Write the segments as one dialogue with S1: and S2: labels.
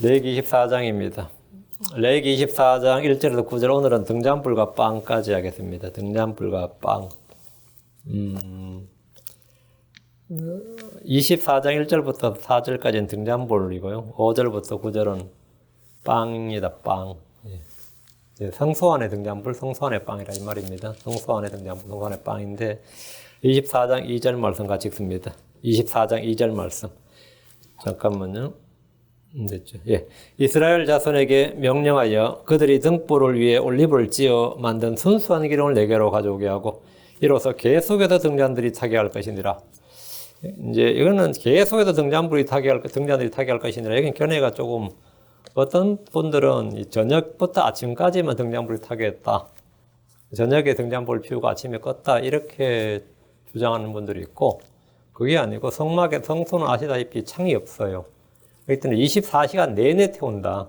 S1: 레위기 24장입니다. 레위기 24장 1절에서 9절, 오늘은 등잔불과 빵까지 하겠습니다. 등잔불과 빵. 24장 1절부터 4절까지는 등잔불이고요. 5절부터 9절은 빵입니다. 빵. 예. 성소 안의 등잔불, 성소 안의 빵이라 이 말입니다. 성소 안의 등잔불, 성소 안의 빵인데 24장 2절 말씀 같이 읽습니다. 24장 2절 말씀. 잠깐만요. 됐죠. 예. 이스라엘 자손에게 명령하여 그들이 등불을 위해 올리브를 찧어 만든 순수한 기름을 내게로 가져오게 하고 이로써 계속해서 등잔들이 타게 할 것이니라. 이제 이거는 계속해서 등잔들이 타게 할 것이니라. 여긴 견해가 조금, 어떤 분들은 저녁부터 아침까지만 등잔불이 타게 했다. 저녁에 등잔불을 피우고 아침에 껐다. 이렇게 주장하는 분들이 있고, 그게 아니고 성소는 아시다시피 창이 없어요. 그렇기 때문에 24시간 내내 태운다.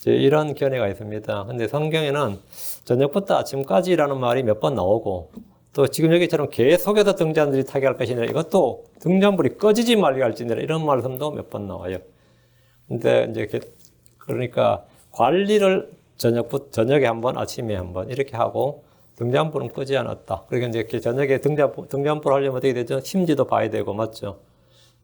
S1: 이런 견해가 있습니다. 근데 성경에는 저녁부터 아침까지라는 말이 몇 번 나오고, 또 지금 여기처럼 계속해서 등잔들이 타게 할 것이니라, 이것도 등잔불이 꺼지지 말게 할지니라, 이런 말씀도 몇 번 나와요. 근데 이제 그러니까 관리를 저녁에 한 번, 아침에 한 번 이렇게 하고 등잔불은 끄지 않았다. 그러니까 이제 저녁에 등잔불 하려면 어떻게 되죠? 심지도 봐야 되고, 맞죠?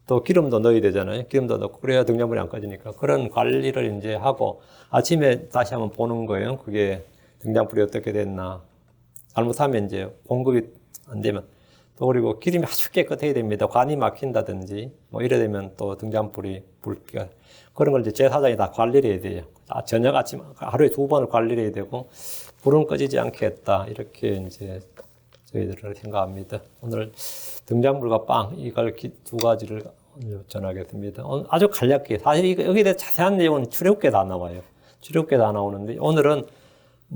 S1: 또 기름도 넣어야 되잖아요. 기름도 넣고 그래야 등잔불이 안 꺼지니까. 그런 관리를 이제 하고 아침에 다시 한번 보는 거예요. 그게 등잔불이 어떻게 됐나. 잘못하면 이제 공급이 안 되면, 또 그리고 기름이 아주 깨끗해야 됩니다. 관이 막힌다든지 뭐 이래 되면 또 등잔불이 불기가, 그런 걸 이제 제사장이 다 관리를 해야 돼요. 저녁 아침 하루에 2번을 관리를 해야 되고 불은 꺼지지 않게 했다. 이렇게 이제 저희들은 생각합니다. 오늘 등잔불과 빵, 이걸 두 가지를 전하겠습니다. 아주 간략하게, 사실 여기에 대해 자세한 내용은 출애굽기에 다 나와요. 출애굽기에 다 나오는데, 오늘은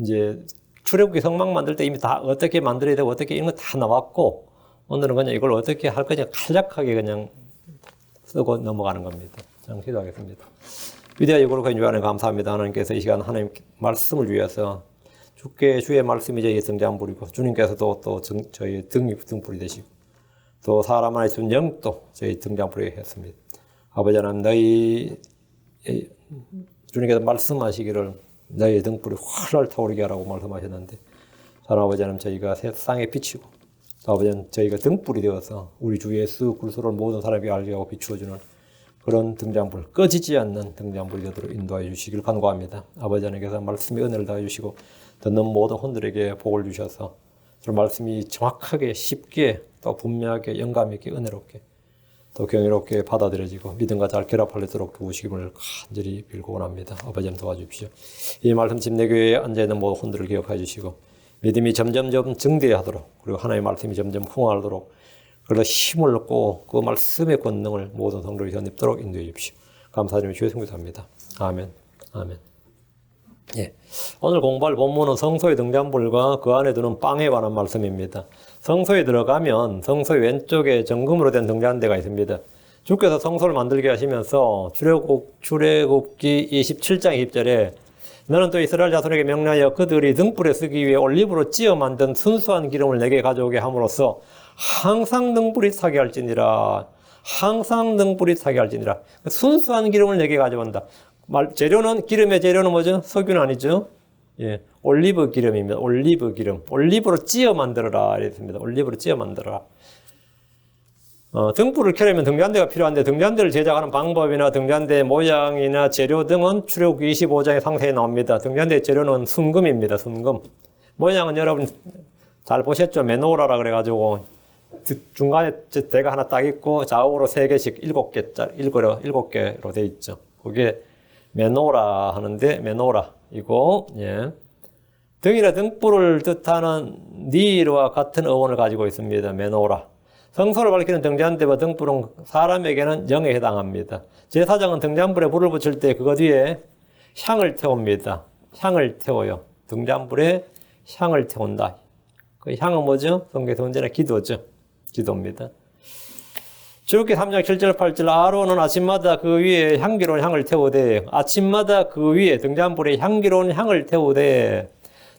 S1: 이제 출애굽기 성막 만들 때 이미 다 어떻게 만들어야 되고 어떻게 이런 거 다 나왔고, 오늘은 그냥 이걸 어떻게 할 거냐 간략하게 그냥 쓰고 넘어가는 겁니다. 기도하겠습니다. 위대하여 거룩한 주하나님 감사합니다. 하나님께서 이 시간 하나님 말씀을 위해서 주의 말씀이 저희의 등잔불이고, 주님께서도 또 저희의 등불이 되시고, 또 사람 안에 준 영도 저희 등잔불이 했습니다. 아버지 하나님, 너희 주님께서 말씀하시기를 너희 등불이 활활 타오르게 하라고 말씀하셨는데, 사랑 아버지 하나님, 저희가 세상에 비치고, 아버지 하나님, 저희가 등불이 되어서 우리 주 예수 그리스도를 모든 사람에게 알게 하고 비추어주는 그런 등잔불, 꺼지지 않는 등잔불이 되도록 인도하여 주시길 간구합니다. 아버지 하나님께서 말씀의 은혜를 다해 주시고 듣는 모든 혼들에게 복을 주셔서 그 말씀이 정확하게, 쉽게, 또 분명하게, 영감 있게, 은혜롭게, 또 경이롭게 받아들여지고 믿음과 잘 결합할 수 있도록 도우시기를 간절히 빌고 원합니다. 아버지 하나님 도와주십시오. 이 말씀 집내교회에 앉아있는 모든 혼들을 기억해 주시고 믿음이 점점점 증대하도록, 그리고 하나님의 말씀이 점점 흥하도록, 그래서 힘을 얻고 그 말씀의 권능을 모든 성도들이 견입도록 인도해 주십시오. 감사드리며 주의 성도합니다. 아멘. 아멘. 예. 오늘 공부할 본문은 성소의 등잔불과 그 안에 두는 빵에 관한 말씀입니다. 성소에 들어가면 성소의 왼쪽에 정금으로 된 등잔대가 있습니다. 주께서 성소를 만들게 하시면서 출애굽기 27장 20절에 너는 또 이스라엘 자손에게 명령하여 그들이 등불에 쓰기 위해 올리브로 찧어 만든 순수한 기름을 내게 가져오게 함으로써 항상 등불이 타게 할지니라. 항상 등불이 타게 할지니라. 순수한 기름을 내게 가져온다. 재료는, 기름의 재료는 뭐죠? 석유는 아니죠? 예, 올리브 기름입니다. 올리브 기름. 올리브로 찧어 만들어라. 이랬습니다. 올리브로 찧어 만들어라. 등불을 켜려면 등잔대가 필요한데, 등잔대를 제작하는 방법이나 등잔대 모양이나 재료 등은 출애굽기 25장에 상세히 나옵니다. 등잔대 재료는 순금입니다. 순금. 모양은 여러분 잘 보셨죠? 메노라라 그래가지고 중간에 대가 하나 딱 있고 좌우로 3개씩 7개로 돼 있죠. 그게 메노라 하는데, 메노라이고, 예. 등이나 등불을 뜻하는 니르와 같은 어원을 가지고 있습니다. 메노라. 성소를 밝히는 등잔대와 등불은 사람에게는 영에 해당합니다. 제사장은 등잔불에 불을 붙일 때 그것 위에 향을 태웁니다. 향을 태워요. 등잔불에 향을 태운다. 그 향은 뭐죠? 성경에서 언제나 기도죠. 기도입니다. 출애굽기 3장 7절 8절 아론은 아침마다 그 위에 향기로운 향을 태우되, 아침마다 그 위에 등잔불에 향기로운 향을 태우되,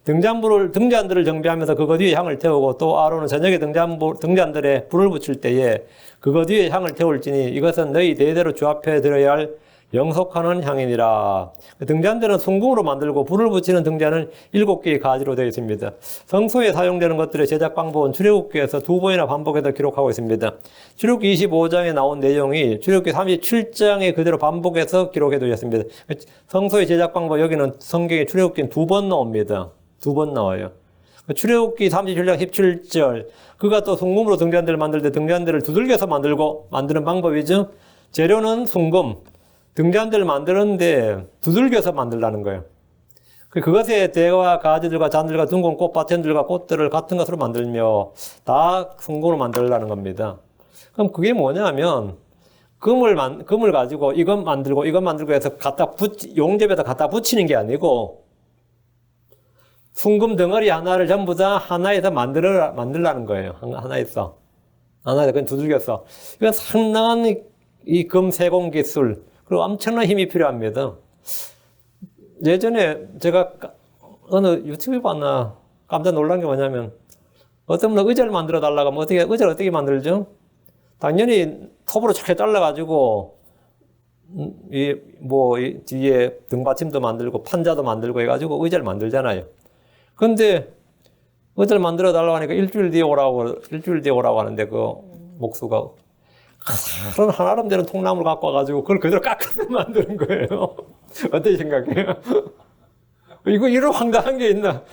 S1: 등잔들을 정비하면서 그것 위에 향을 태우고, 또 아론은 저녁에 등잔들에 불을 붙일 때에 그것 위에 향을 태울지니 이것은 너희 대대로 주 앞에 드려야 할 영속하는 향이니라. 등잔대는 순금으로 만들고 불을 붙이는 등잔은 7개의 가지로 되어 있습니다. 성소에 사용되는 것들의 제작 방법은 출애굽기에서 2번이나 반복해서 기록하고 있습니다. 출애굽기 25장에 나온 내용이 출애굽기 37장에 그대로 반복해서 기록해 두셨습니다. 성소의 제작 방법 여기는 성경에 출애굽기는 2번 나옵니다. 2번 나와요. 출애굽기 37장 17절 그가 또 순금으로 등잔대를 만들 때 등잔대를 두들겨서 만드는 방법이죠. 재료는 순금, 등잔대를 만드는데 두들겨서 만들라는 거예요. 그것에 대와 가지들과 잔들과 둥근 꽃, 밭현들과 꽃들을 같은 것으로 만들며 다 순금으로 만들라는 겁니다. 그럼 그게 뭐냐면 금을 가지고 이것 만들고 해서 용접에다 갖다 붙이는 게 아니고 순금 덩어리 하나를 전부 다 하나에서 만들라는 거예요. 하나에서 그냥 두들겨서. 이건 상당한 이 금 세공 기술, 그리고 엄청난 힘이 필요합니다. 예전에 제가 어느 유튜브에 봤나 깜짝 놀란 게 뭐냐면 어떤 분은 의자를 만들어 달라고 하면 의자를 어떻게 만들죠? 당연히 톱으로 착 잘라가지고 뒤에 등받침도 만들고 판자도 만들고 해가지고 의자를 만들잖아요. 근데 의자를 만들어 달라고 하니까 일주일 뒤에 오라고 하는데 그 목수가 그런 한아름 되는 통나무를 갖고 와가지고 그걸 그대로 깎아서 만드는 거예요. 어떻게 생각해요? 이거 이런 황당한 게 있나?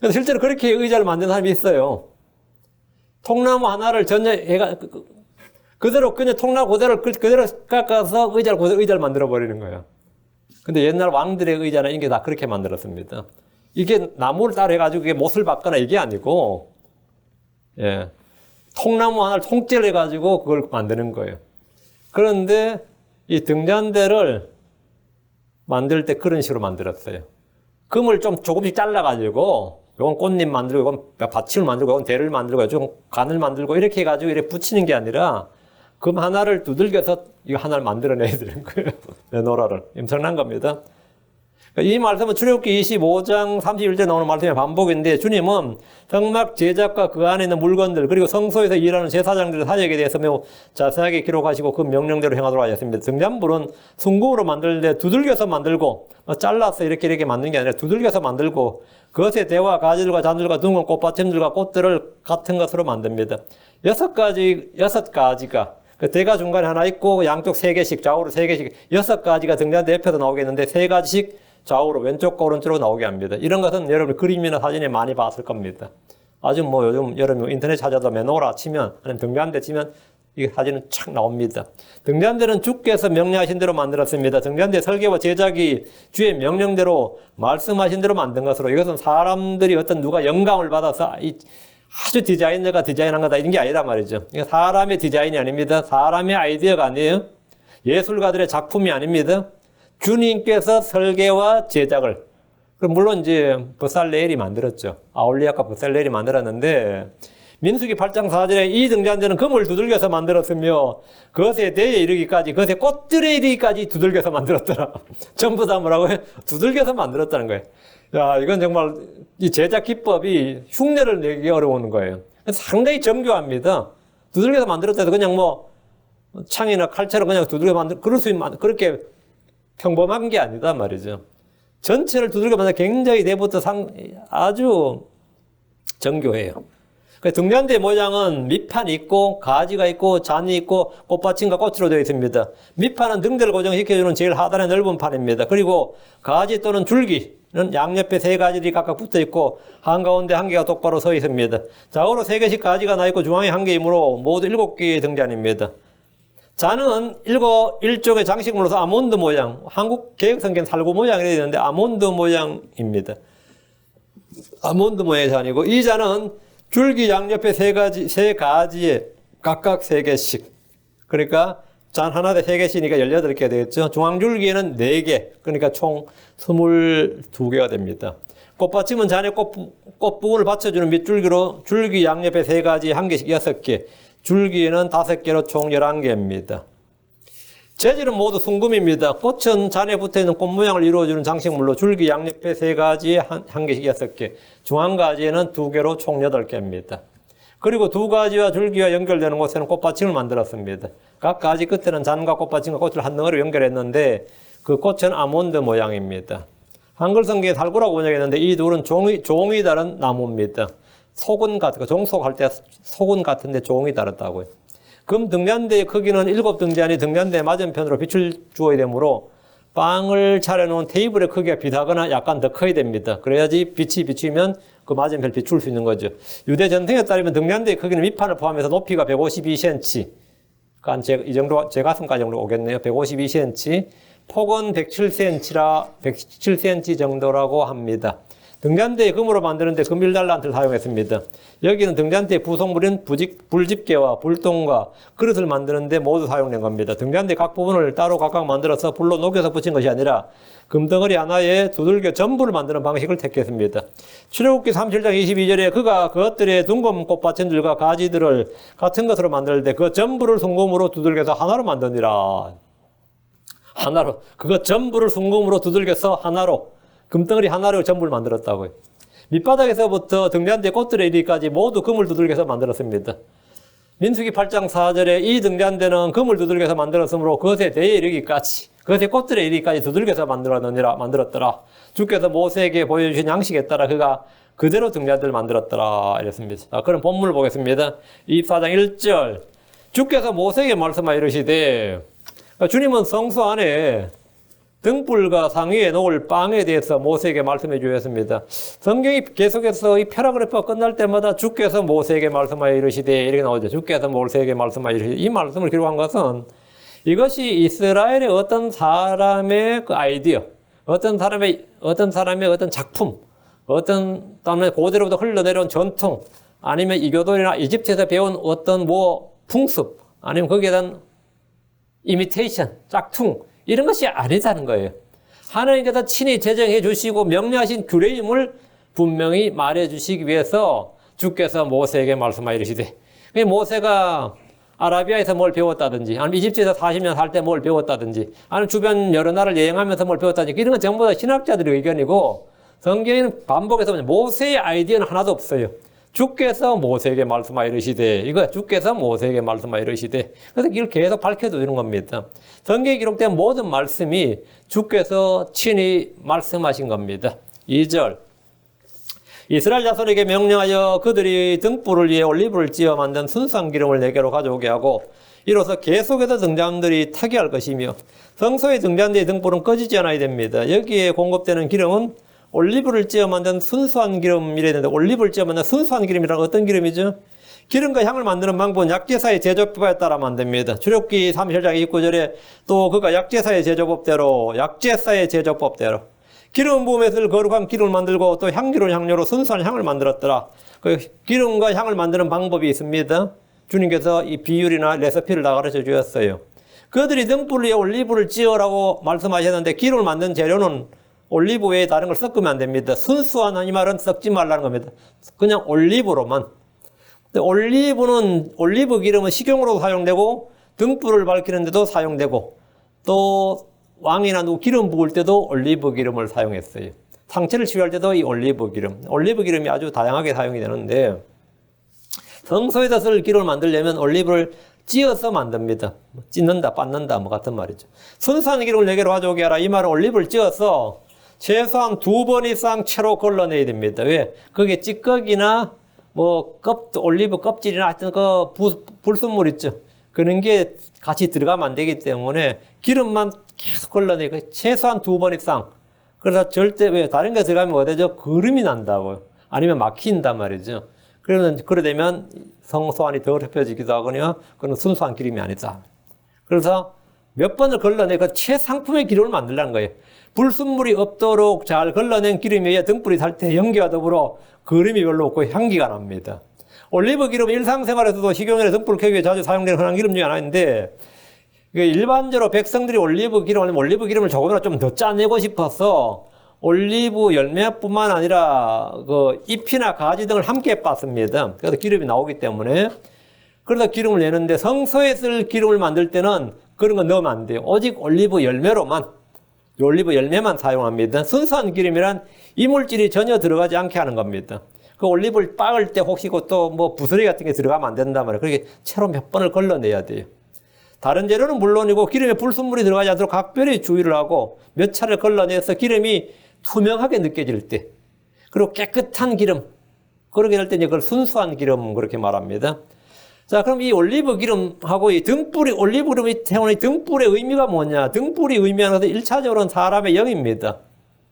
S1: 실제로 그렇게 의자를 만든 사람이 있어요. 통나무 하나를 그대로 그냥 통나무 그대로 깎아서 의자를 만들어 버리는 거예요. 근데 옛날 왕들의 의자는 이게 다 그렇게 만들었습니다. 이게 나무를 따로 해가지고 이게 못을 박거나 이게 아니고, 예. 통나무 하나를 통째로 해가지고 그걸 만드는 거예요. 그런데 이 등잔대를 만들 때 그런 식으로 만들었어요. 금을 좀 조금씩 잘라가지고, 이건 꽃잎 만들고, 이건 받침을 만들고, 이건 대를 만들고, 좀 간을 만들고, 이렇게 해가지고 이렇게 붙이는 게 아니라, 금 하나를 두들겨서 이거 하나를 만들어내야 되는 거예요. 메노라를. 엄청난 겁니다. 이 말씀은 출애굽기 25장 31절에 나오는 말씀의 반복인데 주님은 성막 제작과 그 안에 있는 물건들 그리고 성소에서 일하는 제사장들의 사역에 대해서 매우 자세하게 기록하시고 그 명령대로 행하도록 하셨습니다. 등잔불은 순금으로 만들 때 두들겨서 만들고 잘라서 이렇게 만드는 게 아니라 두들겨서 만들고 그것에 대와 가지들과 잔들과 둥근 꽃받침들과 꽃들을 같은 것으로 만듭니다. 6가지가 그 대가 중간에 하나 있고 양쪽 3개씩 좌우로 3개씩 6가지가 등잔대 옆에도 나오겠는데 3가지씩 좌우로 왼쪽과 오른쪽으로 나오게 합니다. 이런 것은 여러분 그림이나 사진에 많이 봤을 겁니다. 아주 요즘 여러분 인터넷 찾아도 메노라 치면 아니면 등잔대 치면 이 사진은 착 나옵니다. 등잔대는 주께서 명령하신 대로 만들었습니다. 등잔대 설계와 제작이 주의 명령대로 말씀하신 대로 만든 것으로 이것은 사람들이 누가 영감을 받아서 아주 디자이너가 디자인한 거다 이런 게 아니란 말이죠. 이거 사람의 디자인이 아닙니다. 사람의 아이디어가 아니에요. 예술가들의 작품이 아닙니다. 주님께서 설계와 제작을 물론 이제 버살레엘이 만들었죠. 아울리아과 버살레엘이 만들었는데 민수기 8장 4절에 이 등잔대는 금을 두들겨서 만들었으며 그것에 대에 이르기까지 그것에 꽃들에 이르기까지 두들겨서 만들었더라. 전부 다 뭐라고요? 두들겨서 만들었다는 거예요. 야, 이건 정말 이 제작 기법이 흉내를 내기 어려운 거예요. 상당히 정교합니다. 두들겨서 만들었다 해서 그냥 창이나 칼처럼 그냥 두들겨 그렇게 평범한 게 아니다 말이죠. 전체를 두들겨 만들 굉장히 내부터 아주 정교해요. 등잔대 모양은 밑판이 있고 가지가 있고 잔이 있고 꽃받침과 꽃으로 되어 있습니다. 밑판은 등대를 고정시켜주는 제일 하단의 넓은 판입니다. 그리고 가지 또는 줄기는 양옆에 3가지들이 각각 붙어 있고 한가운데 1개가 똑바로 서 있습니다. 좌우로 3개씩 가지가 나 있고 중앙에 1개이므로 모두 7개의 등잔입니다. 잔은 일종의 장식물로서 아몬드 모양, 한국 개혁성경 살구 모양이 되어 있는데 아몬드 모양입니다. 아몬드 모양의 잔이고 이 잔은 줄기 양옆에 3가지에 각각 3개씩. 그러니까 잔 하나에 3개씩이니까 18개 되겠죠. 중앙줄기에는 4개. 그러니까 총 22개가 됩니다. 꽃받침은 잔의 꽃 부분을 받쳐주는 밑줄기로 줄기 양옆에 3가지 1개씩 6개. 줄기에는 5개로 총 11개입니다. 재질은 모두 순금입니다. 꽃은 잔에 붙어있는 꽃 모양을 이루어주는 장식물로 줄기 양옆에 3가지에 1개씩 6개, 중앙가지에는 2개로 총 8개입니다. 그리고 두 가지와 줄기와 연결되는 곳에는 꽃받침을 만들었습니다. 각 가지 끝에는 잔과 꽃받침과 꽃을 한 덩어리로 연결했는데 그 꽃은 아몬드 모양입니다. 한글 성경에 달구라고 번역했는데 이 둘은 종이 다른 나무입니다. 속은 같은 거, 종속할 때 속은 같은데 종이 다르다고요. 금 등잔대의 크기는 7등잔이 등잔대 맞은편으로 빛을 주어야 되므로 빵을 차려놓은 테이블의 크기가 비슷하거나 약간 더 커야 됩니다. 그래야지 빛이 비치면 그 맞은편을 비출 수 있는 거죠. 유대 전통에 따르면 등잔대의 크기는 밑판을 포함해서 높이가 152cm. 그러니까 이 정도, 제 가슴까지 정도 오겠네요. 152cm. 폭은 107cm 정도라고 합니다. 등잔대에 금으로 만드는데 금일달란트를 사용했습니다. 여기는 등잔대의 부속물인 불집게와 불똥과 그릇을 만드는데 모두 사용된 겁니다. 등잔대 각 부분을 따로 각각 만들어서 불로 녹여서 붙인 것이 아니라 금덩어리 하나에 두들겨 전부를 만드는 방식을 택했습니다. 출애굽기 37장 22절에 그가 그것들의 둥근 꽃받침들과 가지들을 같은 것으로 만들 때 그 전부를 순금으로 두들겨서 하나로 만드니라. 하나로. 그거 전부를 순금으로 두들겨서 하나로. 금덩어리 하나로 전부를 만들었다고요. 밑바닥에서부터 등잔대 꽃들에 이르기까지 모두 금을 두들겨서 만들었습니다. 민수기 8장 4절에 이 등잔대는 금을 두들겨서 만들었으므로 그것에 대해 이르기까지 그것의 꽃들에 이르기까지 두들겨서 만들었더라. 주께서 모세에게 보여주신 양식에 따라 그가 그대로 등잔대를 만들었더라. 이랬습니다. 자, 그럼 본문을 보겠습니다. 24장 1절 주께서 모세에게 말씀하여 이르시되 주님은 성소 안에 등불과 상위에 놓을 빵에 대해서 모세에게 말씀해 주셨습니다. 성경이 계속해서 이 패러그래프가 끝날 때마다 주께서 모세에게 말씀하여 이르시되 이렇게 나오죠. 주께서 모세에게 말씀하여 이르시되 이 말씀을 기록한 것은 이것이 이스라엘의 어떤 사람의 그 아이디어, 어떤 사람의 어떤 작품, 어떤 다음에 고대로부터 흘러내려온 전통, 아니면 이교도나 이집트에서 배운 어떤 풍습, 아니면 거기에 대한 이미테이션, 짝퉁 이런 것이 아니다는 거예요. 하나님께서 친히 제정해 주시고 명령하신 규례임을 분명히 말해 주시기 위해서 주께서 모세에게 말씀하여 이르시되 모세가 아라비아에서 뭘 배웠다든지 아니면 이집트에서 40년 살 때 뭘 배웠다든지 아니면 주변 여러 나라를 여행하면서 뭘 배웠다든지 이런 건 전부 다 신학자들의 의견이고 성경에는 반복해서 모세의 아이디어는 하나도 없어요. 주께서 모세에게 말씀하여 이르시되 이거 주께서 모세에게 말씀하여 이르시되 그래서 이걸 계속 밝혀두는 겁니다. 성경에 기록된 모든 말씀이 주께서 친히 말씀하신 겁니다. 2절 이스라엘 자손에게 명령하여 그들이 등불을 위해 올리브를 찌어 만든 순수한 기름을 내게로 가져오게 하고 이로써 계속해서 등잔들이 타게 할 것이며 성소의 등잔대의 등불은 꺼지지 않아야 됩니다. 여기에 공급되는 기름은 올리브를 찌어 만든 순수한 기름이라 했는데 올리브를 찌어 만든 순수한 기름이란 어떤 기름이죠? 기름과 향을 만드는 방법은 약제사의 제조법에 따라 만듭니다. 출애굽기 37장 29절에 또 그가 약제사의 제조법대로 기름 부음에 쓸 거룩한 기름을 만들고 또 향료로 순수한 향을 만들었더라. 그 기름과 향을 만드는 방법이 있습니다. 주님께서 이 비율이나 레시피를 다 가르쳐 주셨어요. 그들이 등불 위에 올리브를 찌어라고 말씀하셨는데 기름을 만든 재료는 올리브 외에 다른 걸 섞으면 안 됩니다. 순수한 이 말은 섞지 말라는 겁니다. 그냥 올리브로만. 올리브 기름은 식용으로도 사용되고 등불을 밝히는 데도 사용되고 또 왕이나 누구 기름 부을 때도 올리브 기름을 사용했어요. 상처를 치유할 때도 이 올리브 기름이 아주 다양하게 사용이 되는데 성소에다 쓸 기름을 만들려면 올리브를 찌어서 만듭니다. 찢는다, 빻는다 같은 말이죠. 순수한 기름을 내게로 가져오게 하라. 이 말은 올리브를 찌어서 최소한 2번 이상 채로 걸러내야 됩니다. 왜? 그게 찌꺼기나 올리브 껍질이나 하여튼 불순물 있죠. 그런 게 같이 들어가면 안 되기 때문에 기름만 계속 걸러내고 최소한 2번 이상. 그래서 절대 왜 다른 게 들어가면 어때죠? 거름이 난다고요. 아니면 막힌단 말이죠. 그래 되면 성소 안이 더럽혀지기도 하거나 그건 순수한 기름이 아니다. 그래서 몇 번을 걸러내 그 최상품의 기름을 만들라는 거예요. 불순물이 없도록 잘 걸러낸 기름에 등불이 살 때 연기와 더불어 거름이 별로 없고 향기가 납니다. 올리브 기름은 일상생활에서도 식용유나 등불 켜기 위해 자주 사용되는 흔한 기름 중에 하나인데 일반적으로 백성들이 올리브 기름을 조금이라도 좀 더 짜내고 싶어서 올리브 열매뿐만 아니라 그 잎이나 가지 등을 함께 빻습니다. 그래서 기름이 나오기 때문에 그러다 기름을 내는데 성소에 쓸 기름을 만들 때는 그런 거 넣으면 안 돼요. 오직 올리브 열매만 사용합니다. 순수한 기름이란 이물질이 전혀 들어가지 않게 하는 겁니다. 그 올리브를 빻을 때 혹시 또 뭐 부스러기 같은 게 들어가면 안 된단 말이에요. 그렇게 채로 몇 번을 걸러내야 돼요. 다른 재료는 물론이고 기름에 불순물이 들어가지 않도록 각별히 주의를 하고 몇 차례 걸러내서 기름이 투명하게 느껴질 때, 그리고 깨끗한 기름, 그렇게 될 때 이제 그걸 순수한 기름 그렇게 말합니다. 자, 그럼 이 올리브 기름하고 이 등불이, 올리브 기름이 태우는 이 등불의 의미가 뭐냐? 등불이 의미하는 것은 1차적으로는 사람의 영입니다.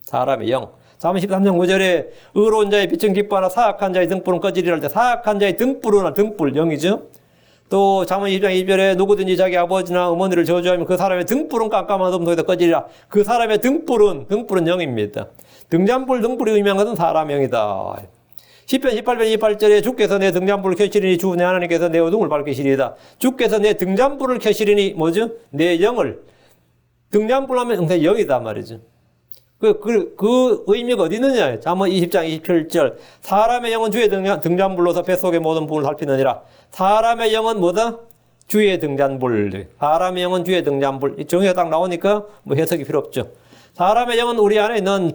S1: 사람의 영. 잠언 13장 9절에 의로운 자의 빛은 기뻐하나 사악한 자의 등불은 꺼지리라 할 때 사악한 자의 등불은 등불, 영이죠. 또 잠언 20장 2절에 누구든지 자기 아버지나 어머니를 저주하면 그 사람의 등불은 깜깜한 어둠 속에서 꺼지리라. 그 사람의 등불은 영입니다. 등잔불, 등불이 의미하는 것은 사람의 영이다. 시편 18편 28절에 주께서 내 등잔불을 켜시리니 주 내 하나님께서 내 어둠을 밝히시리이다. 주께서 내 등잔불을 켜시리니 뭐죠? 내 영을. 등잔불 하면 항상 영이다 말이죠. 그 의미가 어디 있느냐? 잠언 20장 27절. 사람의 영은 주의 등잔불로서 뱃속의 모든 부분을 살피느니라. 사람의 영은 뭐다? 주의 등잔불. 사람의 영은 주의 등잔불. 이 정의가 딱 나오니까 뭐 해석이 필요 없죠. 사람의 영은 우리 안에 있는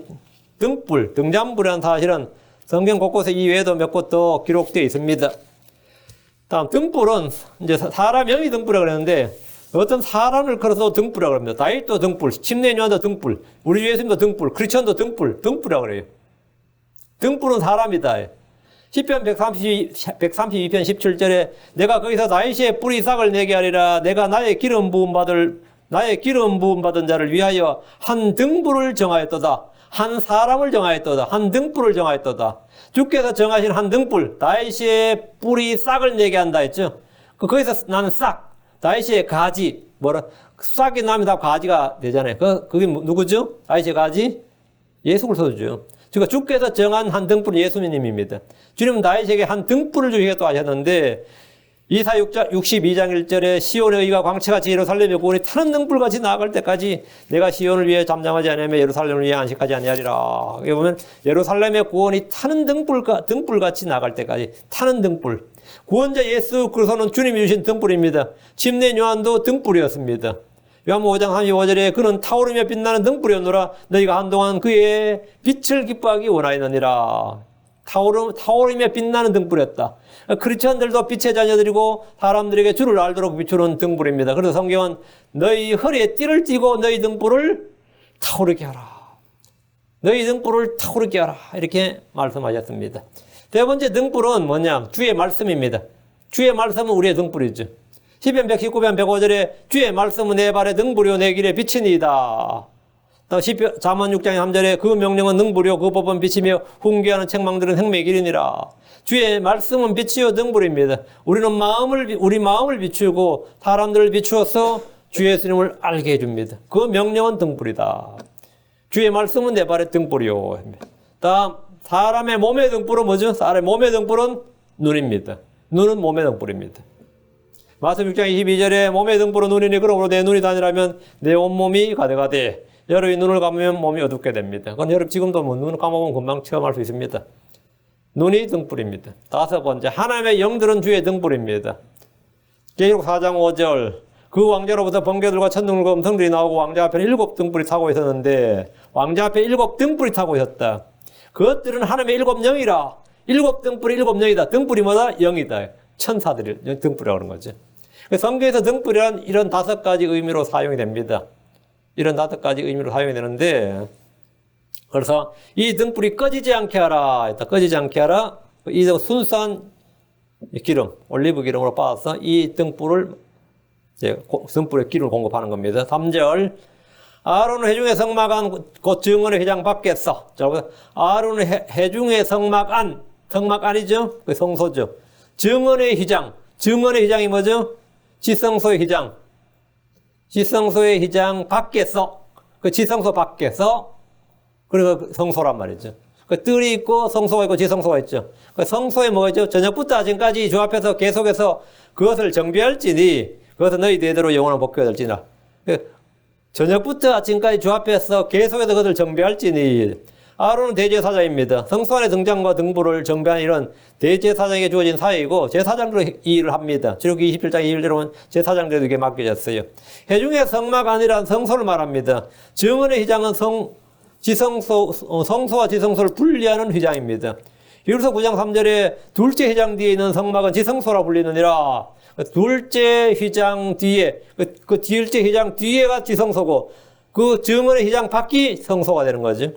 S1: 등불, 등잔불이라는 사실은 성경 곳곳에 이외에도 몇 곳 더 기록되어 있습니다. 다음, 등불은 이제 사람 영이 등불이라고 그랬는데 어떤 사람을 걸어서 등불이라고 합니다. 다윗도 등불, 침례 요한도 등불, 우리 예수님도 등불, 크리스천도 등불이라고 그래요. 등불은 사람이다. 시편 132편 17절에 내가 거기서 다윗의 뿌리 싹을 내게 하리라. 내가 나의 기름 부음 받은 자를 위하여 한 등불을 정하였도다. 한 사람을 정하였도다. 한 등불을 정하였도다. 주께서 정하신 한 등불, 다윗의 뿌리 싹을 내게 한다 했죠. 거기서 나는 싹, 다윗의 가지, 싹이 나면 다 가지가 되잖아요. 그게 누구죠? 다윗의 가지? 예수 그리스도죠. 그러니까 주께서 정한 한 등불은 예수님입니다. 주님은 다윗에게 한 등불을 주시겠다고 하셨는데 이사 62장 1절에 시온의 의가 광채같이 예루살렘의 구원이 타는 등불같이 나아갈 때까지 내가 시온을 위해 잠잠하지 않으며 예루살렘을 위해 안식하지 아니하리라. 여기 보면 예루살렘의 구원이 타는 등불같이 나아갈 때까지 타는 등불. 구원자 예수 그리스도는 주님이 주신 등불입니다. 침례 요한도 등불이었습니다. 요한복음 5장 35절에 그는 타오르며 빛나는 등불이었노라. 너희가 한동안 그의 빛을 기뻐하기 원하였느니라. 타오르며 빛나는 등불이었다. 크리스천들도 빛의 자녀들이고 사람들에게 주를 알도록 비추는 등불입니다. 그래서 성경은 너희 허리에 띠를 띠고 너희 등불을 타오르게 하라. 너희 등불을 타오르게 하라. 이렇게 말씀하셨습니다. 세 번째 등불은 뭐냐? 주의 말씀입니다. 주의 말씀은 우리의 등불이죠. 시편 119편 105절에 주의 말씀은 내 발의 등불이요 내 길의 빛이니이다. 또 잠언 6장 3절에 그 명령은 능불이요 그 법은 빛이며 훈계하는 책망들은 생명의 길이니라. 주의 말씀은 빛이요 등불입니다. 우리 마음을 비추고 사람들을 비추어서 주 예수님을 알게 해줍니다. 그 명령은 등불이다. 주의 말씀은 내 발의 등불이요. 다음, 사람의 몸의 등불은 뭐죠? 사람의 몸의 등불은 눈입니다. 눈은 몸의 등불입니다. 마태복음 6장 22절에 몸의 등불은 눈이니 그러므로 내 눈이 다니라면 내 온몸이 가득하되 여러분이 눈을 감으면 몸이 어둡게 됩니다. 그건 여러분 지금도 뭐 눈을 감아보면 금방 체험할 수 있습니다. 눈이 등불입니다. 다섯 번째, 하나님의 영들은 주의 등불입니다. 계시록 4장 5절 그 왕자로부터 번개들과 천둥과 음성들이 나오고 왕자 앞에 7 등불이 타고 있었는데 왕자 앞에 7 등불이 타고 있었다. 그것들은 하나님의 7 영이라. 7 등불이 7 영이다. 등불이 뭐다? 영이다. 천사들이 등불이라고 하는 거죠. 성경에서 등불이란 이런 5가지 의미로 사용이 됩니다. 이런 5가지 의미로 사용이 되는데 그래서 이 등불이 꺼지지 않게 하라. 꺼지지 않게 하라. 이 순수한 기름, 올리브 기름으로 받아서 이 등불을 등불의 기름을 공급하는 겁니다. 3절 아론은 회중의 성막 안 곧 증언의 회장 밖에서 아론은 회중의 성막 안이죠? 그 성소죠. 증언의 휘장. 증언의 휘장이 뭐죠? 지성소의 휘장. 지성소의 휘장 밖에서. 그 지성소 밖에서. 그리고 성소란 말이죠. 그 뜰이 있고 성소가 있고 지성소가 있죠. 그 성소에 뭐가 있죠? 저녁부터 아침까지 주 앞에서 계속해서 그것을 정비할지니 그것은 너희 대대로 영원한 복교가 될지나. 저녁부터 아침까지 주 앞에서 계속해서 그것을 정비할지니 아론은 대제사장입니다. 성소 안의 등잔과 등불을 정비하는 일은 대제사장에게 주어진 사회이고 제사장으로 이 일을 합니다. 출애굽기 27장 21절에 보면 제사장들에게 맡겨졌어요. 회중의 성막 안이란 성소를 말합니다. 증언의 휘장은 성소와 지성소를 분리하는 휘장입니다. 히브리서 9장 3절에 둘째 휘장 뒤에 있는 성막은 지성소라 불리느니라. 둘째 휘장 뒤에, 그 둘째 휘장 뒤에가 지성소고, 그 정언의 휘장 밖이 성소가 되는 거죠.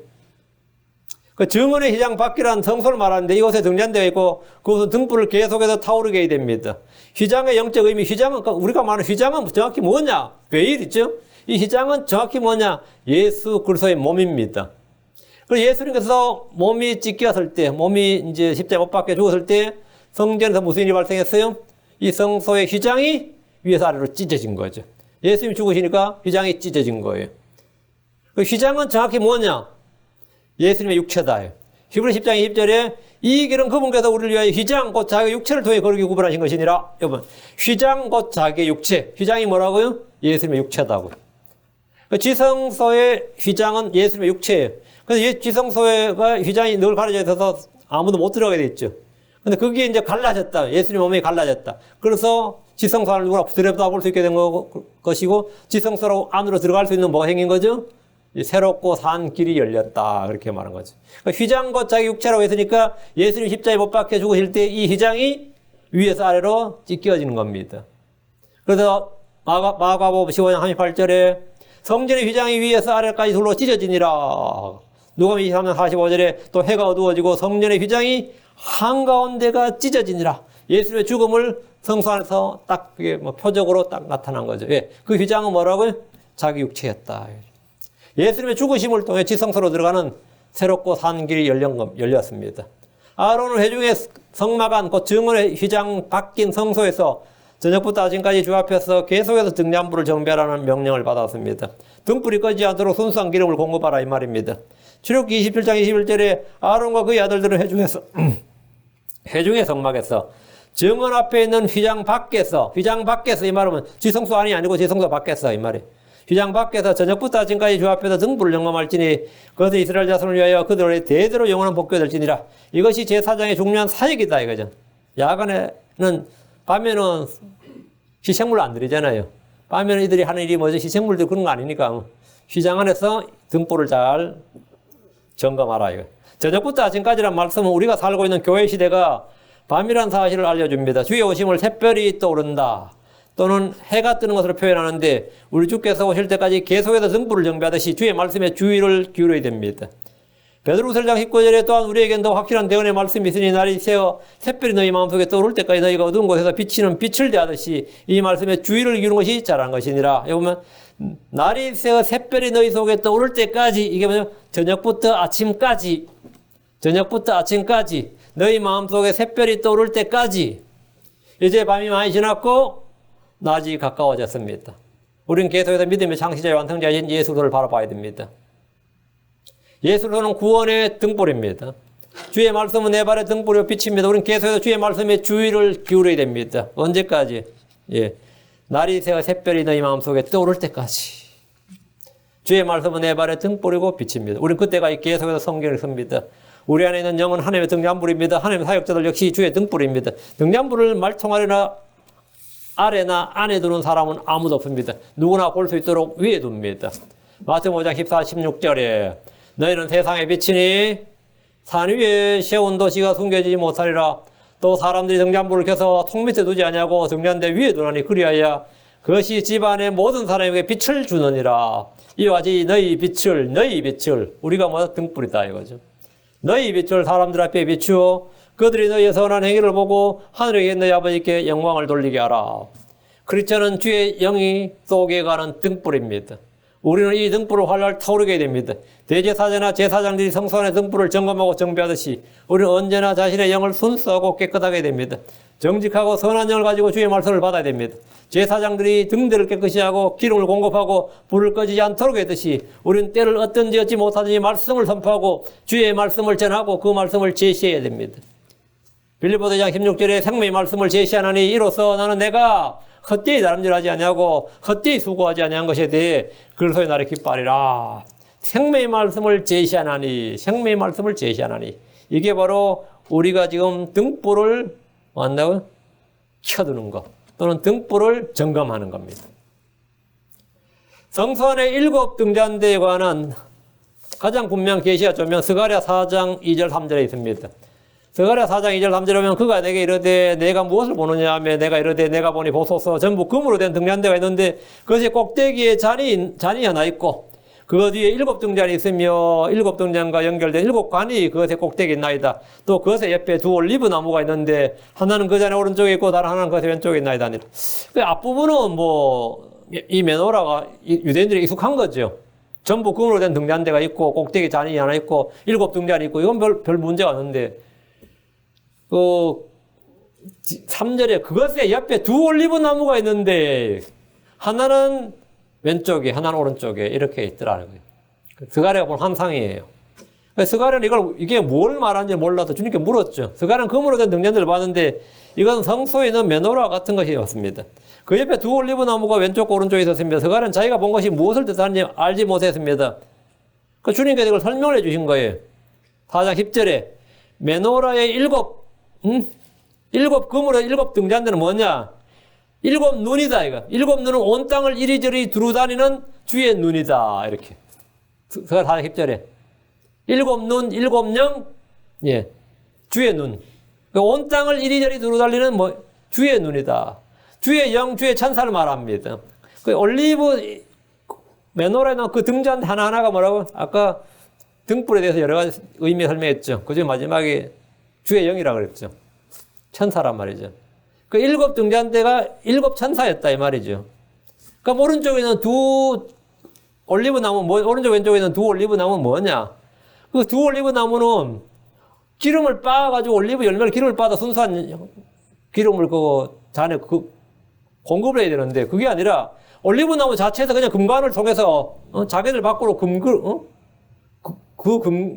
S1: 그 정언의 휘장 밖이라는 성소를 말하는데 이곳에 등잔되어 있고, 그것은 등불을 계속해서 타오르게 해야 됩니다. 휘장의 영적 의미, 휘장은, 우리가 말하는 휘장은 정확히 뭐냐? 베일 있죠? 이 휘장은 정확히 뭐냐? 예수 그리스도의 몸입니다. 그리고 예수님께서 몸이 찢겼을 때, 몸이 이제 십자가 못 박혀 죽었을 때, 성전에서 무슨 일이 발생했어요? 이 성소의 휘장이 위에서 아래로 찢어진 거죠. 예수님이 죽으시니까 휘장이 찢어진 거예요. 그 휘장은 정확히 뭐냐? 예수님의 육체다. 히브리 10장 20절에 이 길은 그분께서 우리를 위하여 휘장 곧 자기의 육체를 통해 거룩히 구분하신 것이니라. 여러분, 휘장 곧 자기의 육체. 휘장이 뭐라고요? 예수님의 육체다고요. 그 지성소의 휘장은 예수님의 육체예요. 그래서 지성소가 휘장이 늘 가려져 있어서 아무도 못 들어가게 돼 있죠. 근데 그게 이제 갈라졌다. 예수님 몸이 갈라졌다. 그래서 지성소 안을 누구나 들여다볼 수 있게 된 것이고, 지성소로 안으로 들어갈 수 있는 뭐가 생긴 거죠? 새롭고 산 길이 열렸다. 그렇게 말한 거죠. 그러니까 휘장 곧 자기 육체라고 했으니까 예수님 십자가에 못 박혀 죽으실 때 이 휘장이 위에서 아래로 찢겨지는 겁니다. 그래서 마가복음 15장 38절에 성전의 휘장이 위에서 아래까지 둘로 찢어지니라. 누가복음 23장 45절에 또 해가 어두워지고 성전의 휘장이 한가운데가 찢어지니라. 예수님의 죽음을 성소 안에서 딱 그게 뭐 표적으로 딱 나타난 거죠. 예. 그 휘장은 뭐라고요? 자기 육체였다. 예수님의 죽으심을 통해 지성소로 들어가는 새롭고 산 길이 열렸습니다. 아론은 회중의 성막안, 곧 증언의 휘장 바뀐 성소에서 저녁부터 아침까지 주 앞에서 계속해서 등잔불을 정비하라는 명령을 받았습니다. 등불이 꺼지지 않도록 순수한 기름을 공급하라 이 말입니다. 출애굽기 27장 21절에 아론과 그의 아들들은 회중의 성막에서 정언 앞에 있는 휘장 밖에서 이 말하면 지성소 안이 아니고 지성소 밖에서 이 말이에요. 휘장 밖에서 저녁부터 아침까지 주 앞에서 등불을 점검할지니 그것은 이스라엘 자손을 위하여 그들의 대대로 영원한 복교가 될지니라. 이것이 제사장의 중요한 사역이다 이거죠. 야간에는, 밤에는 희생물 안 드리잖아요. 밤에는 이들이 하는 일이 뭐죠? 희생물도 그런 거 아니니까. 휘장 안에서 등불을 잘 점검하라 이거. 저녁부터 아침까지란 말씀은 우리가 살고 있는 교회 시대가 밤이란 사실을 알려줍니다. 주의 오심을 샛별이 떠오른다. 또는 해가 뜨는 것으로 표현하는데 우리 주께서 오실 때까지 계속해서 등불을 정비하듯이 주의 말씀에 주의를 기울여야 됩니다. 베드로후서 1장 19절에 또한 우리에겐 더 확실한 대언의 말씀이 있으니 날이 새어 샛별이 너희 마음속에 떠오를 때까지 너희가 어두운 곳에서 비치는 빛을 대하듯이 이 말씀에 주의를 기울이는 것이 잘한 것이니라. 여기 보면 날이 새어 샛별이 너희 속에 떠오를 때까지, 이게 뭐냐? 저녁부터 아침까지 너희 마음속에 샛별이 떠오를 때까지. 이제 밤이 많이 지났고 낮이 가까워졌습니다. 우리는 계속해서 믿음의 창시자와 완성자인 예수를 바라봐야 됩니다. 예수는 구원의 등불입니다. 주의 말씀은 내 발의 등불이요 빛입니다. 우리는 계속해서 주의 말씀에 주의를 기울여야 됩니다. 언제까지? 예, 날이 새어 샛별이 너희 마음속에 떠오를 때까지. 주의 말씀은 내 발의 등불이고 빛입니다. 우리는 그때까지 계속해서 성경을 씁니다. 우리 안에 있는 영은 하나님의 등잔불입니다. 하나님의 사역자들 역시 주의 등불입니다. 등잔불을 말통아래나 아래나 안에 두는 사람은 아무도 없습니다. 누구나 볼 수 있도록 위에 둡니다. 마태복음 5장 14, 16절에 너희는 세상의 빛이니 산 위에 세운 도시가 숨겨지지 못하리라. 또 사람들이 등잔불을 켜서 통 밑에 두지 아니하고 등잔대 위에 두나니 그리하여 그것이 집안의 모든 사람에게 빛을 주느니라. 이와 같이 너희 빛을 우리가 뭐 등불이다 이거죠. 너희 빛을 사람들 앞에 비추어 그들이 너희의 선한 행위를 보고 하늘에 계신 너희 아버지께 영광을 돌리게 하라. 크리스천은 주의 영이 속에 가는 등불입니다. 우리는 이 등불을 활활 타오르게 됩니다. 대제사장이나 제사장들이 성소 안의 등불을 점검하고 정비하듯이 우리는 언제나 자신의 영을 순수하고 깨끗하게 됩니다. 정직하고 선한 영을 가지고 주의 말씀을 받아야 됩니다. 제사장들이 등대를 깨끗이 하고 기름을 공급하고 불을 꺼지지 않도록 했듯이 우리는 때를 어떤지 얻지 못하든지 말씀을 선포하고 주의 말씀을 전하고 그 말씀을 제시해야 됩니다. 빌립보서 2장 16절에 생명의 말씀을 제시하나니 이로써 나는 내가 헛되이 다름질하지 아니하고 헛되이 수고하지 아니한 것에 대해 그리스도의 날에 기뻐하리라. 생명의 말씀을 제시하나니 이게 바로 우리가 지금 등불을 뭐한다고요? 켜두는 것 또는 등불을 점검하는 겁니다. 성소 안의 7 등잔대에 관한 가장 분명한 계시가 조면 스가랴 4장 2절 3절에 있습니다. 스가랴 4장 2절 3절 보면 그가 내게 이르되 내가 무엇을 보느냐 하며 내가 이르되 내가 보니 보소서 전부 금으로 된 등잔대가 있는데 그것의 꼭대기에 잔이 하나 있고 그 뒤에 7등잔이 있으며 7등잔과 연결된 7관이 그것의 꼭대기에 있나이다. 또 그것의 옆에 두 올리브 나무가 있는데 하나는 그 잔의 오른쪽에 있고 다른 하나는 그것의 왼쪽에 있나이다. 그 앞부분은 뭐 이 메노라가 유대인들이 익숙한 거죠. 전부 금으로 된 등잔대가 있고 꼭대기 잔이 하나 있고 7등잔이 있고 이건 별 문제가 없는데 그 3절에 그것의 옆에 두 올리브 나무가 있는데 하나는 왼쪽에 하나는 오른쪽에 이렇게 있더라는 거예요. 스가랴가 본 환상이에요. 스가랴는 이게 뭘 말하는지 몰라도 주님께 물었죠. 스가랴는 금으로 된 등잔대를 봤는데 이건 성소에 있는 메노라 같은 것이었습니다. 그 옆에 두 올리브 나무가 왼쪽과 오른쪽에 있었습니다. 스가랴는 자기가 본 것이 무엇을 뜻하는지 알지 못했습니다. 그 주님께서 이걸 설명을 해주신 거예요. 4장 10절에 메노라의 일곱 금으로 7등잔대는 뭐냐? 7눈이다 이거. 7눈은 온 땅을 이리저리 두루다니는 주의 눈이다 이렇게. 스가랴 4장 10절에 7눈 7영 예 주의 눈. 온 땅을 이리저리 두루다니는 뭐 주의 눈이다. 주의 영, 주의 천사를 말합니다. 그 올리브 메노라에 나온 그 등잔 하나하나가 뭐라고? 아까 등불에 대해서 여러 가지 의미 설명했죠. 그중 마지막에 주의 영이라고 그랬죠. 천사란 말이죠. 그 7등잔대가 7천사였다 이 말이죠. 그럼 오른쪽에 있는 두 올리브 나무, 오른쪽 왼쪽에 있는 두 올리브 나무는 뭐냐? 그 두 올리브 나무는 기름을 빻아가지고 올리브 열매를 기름을 빻아 순수한 기름을 그 잔에 공급을 해야 되는데 그게 아니라 올리브 나무 자체에서 그냥 금관을 통해서 자기들 밖으로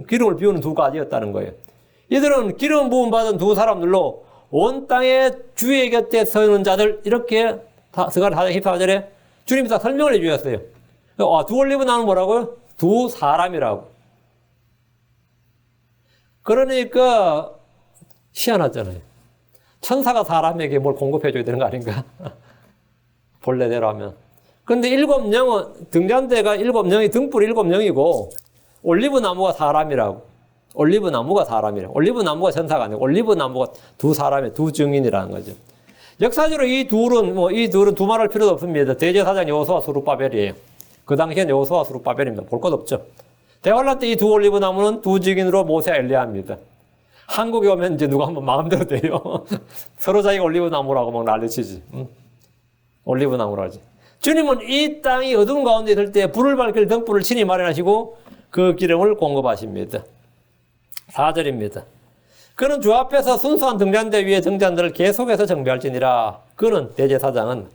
S1: 기름을 비우는 두 가지였다는 거예요. 이들은 기름 부음 받은 두 사람들로 온 땅에 주의 곁에 서 있는 자들 이렇게 스가랴 4장 14절에 주님이 다 설명을 해 주셨어요. 두 올리브 나무는 뭐라고요? 두 사람이라고. 그러니까 희한하잖아요. 천사가 사람에게 뭘 공급해 줘야 되는 거 아닌가? 본래대로 하면. 근데 7영은 등잔대가 7영이 등불이 7영이고 올리브 나무가 사람이라고. 올리브 나무가 사람이라고. 올리브 나무가 천사가 아니고 올리브 나무가 두 사람의 두 증인이라는 거죠. 역사적으로 이 둘은 두말할 필요도 없습니다. 대제사장 여호수아 스룹바벨이에요. 그 당시엔 여호수아 스룹바벨입니다. 볼 것 없죠. 대환란 때 이 두 올리브 나무는 두 증인으로 모세와 엘리야입니다. 한국에 오면 이제 누가 한번 마음대로 돼요. 서로 자기가 올리브 나무라고 막 난리치지. 올리브 나무라지. 주님은 이 땅이 어두운 가운데 있을 때 불을 밝힐 등불을 친히 마련하시고 그 기름을 공급하십니다. 4절입니다. 그는 주 앞에서 순수한 등잔대 위에 등잔들을 계속해서 정비할지니라. 그는 대제사장은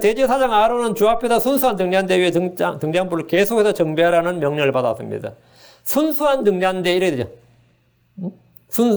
S1: 대제사장 아론은 주 앞에서 순수한 등잔대 위에 등잔불을 계속해서 정비하라는 명령을 받았습니다. 순수한 등잔대 이래야 되죠.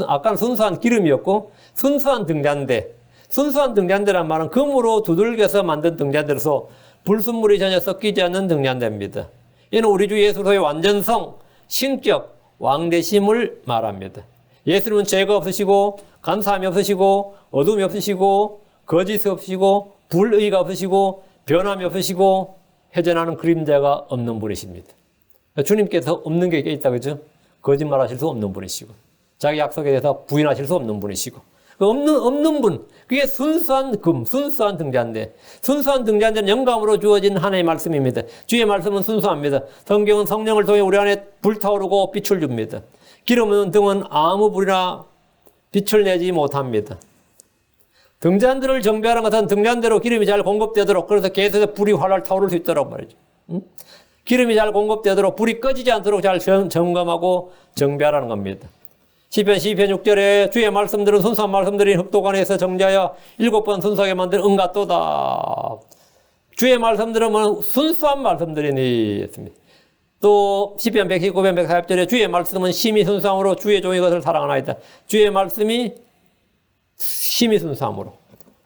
S1: 아까는 순수한 기름이었고 순수한 등잔대. 순수한 등잔대란 말은 금으로 두들겨서 만든 등잔대로서 불순물이 전혀 섞이지 않는 등잔대입니다. 이는 우리 주 예수로의 완전성, 신격, 왕되심을 말합니다. 예수님은 죄가 없으시고 간사함이 없으시고 어둠이 없으시고 거짓이 없으시고 불의가 없으시고 변함이 없으시고 회전하는 그림자가 없는 분이십니다. 주님께서 없는 게 있다 그죠? 거짓말하실 수 없는 분이시고 자기 약속에 대해서 부인하실 수 없는 분이시고 없는 분, 그게 순수한 순수한 등잔대. 순수한 등잔대는 영감으로 주어진 하나님의 말씀입니다. 주의 말씀은 순수합니다. 성경은 성령을 통해 우리 안에 불타오르고 빛을 줍니다. 기름은 등은 아무 불이나 빛을 내지 못합니다. 등잔대를 정비하는 것은 등잔대로 기름이 잘 공급되도록, 그래서 계속해서 불이 활활 타오를 수 있도록 말이죠. 기름이 잘 공급되도록, 불이 꺼지지 않도록 잘 점검하고 정비하라는 겁니다. 시편 6절에 주의 말씀들은 순수한 말씀들이 흑도관에서 정지하여 7번 순수하게 만든 은같도다. 주의 말씀들은 순수한 말씀들이니 했습니다. 또 시편 119편 140절에 주의 말씀은 심히 순수함으로 주의 종의 것을 사랑하나이다. 주의 말씀이 심히 순수함으로.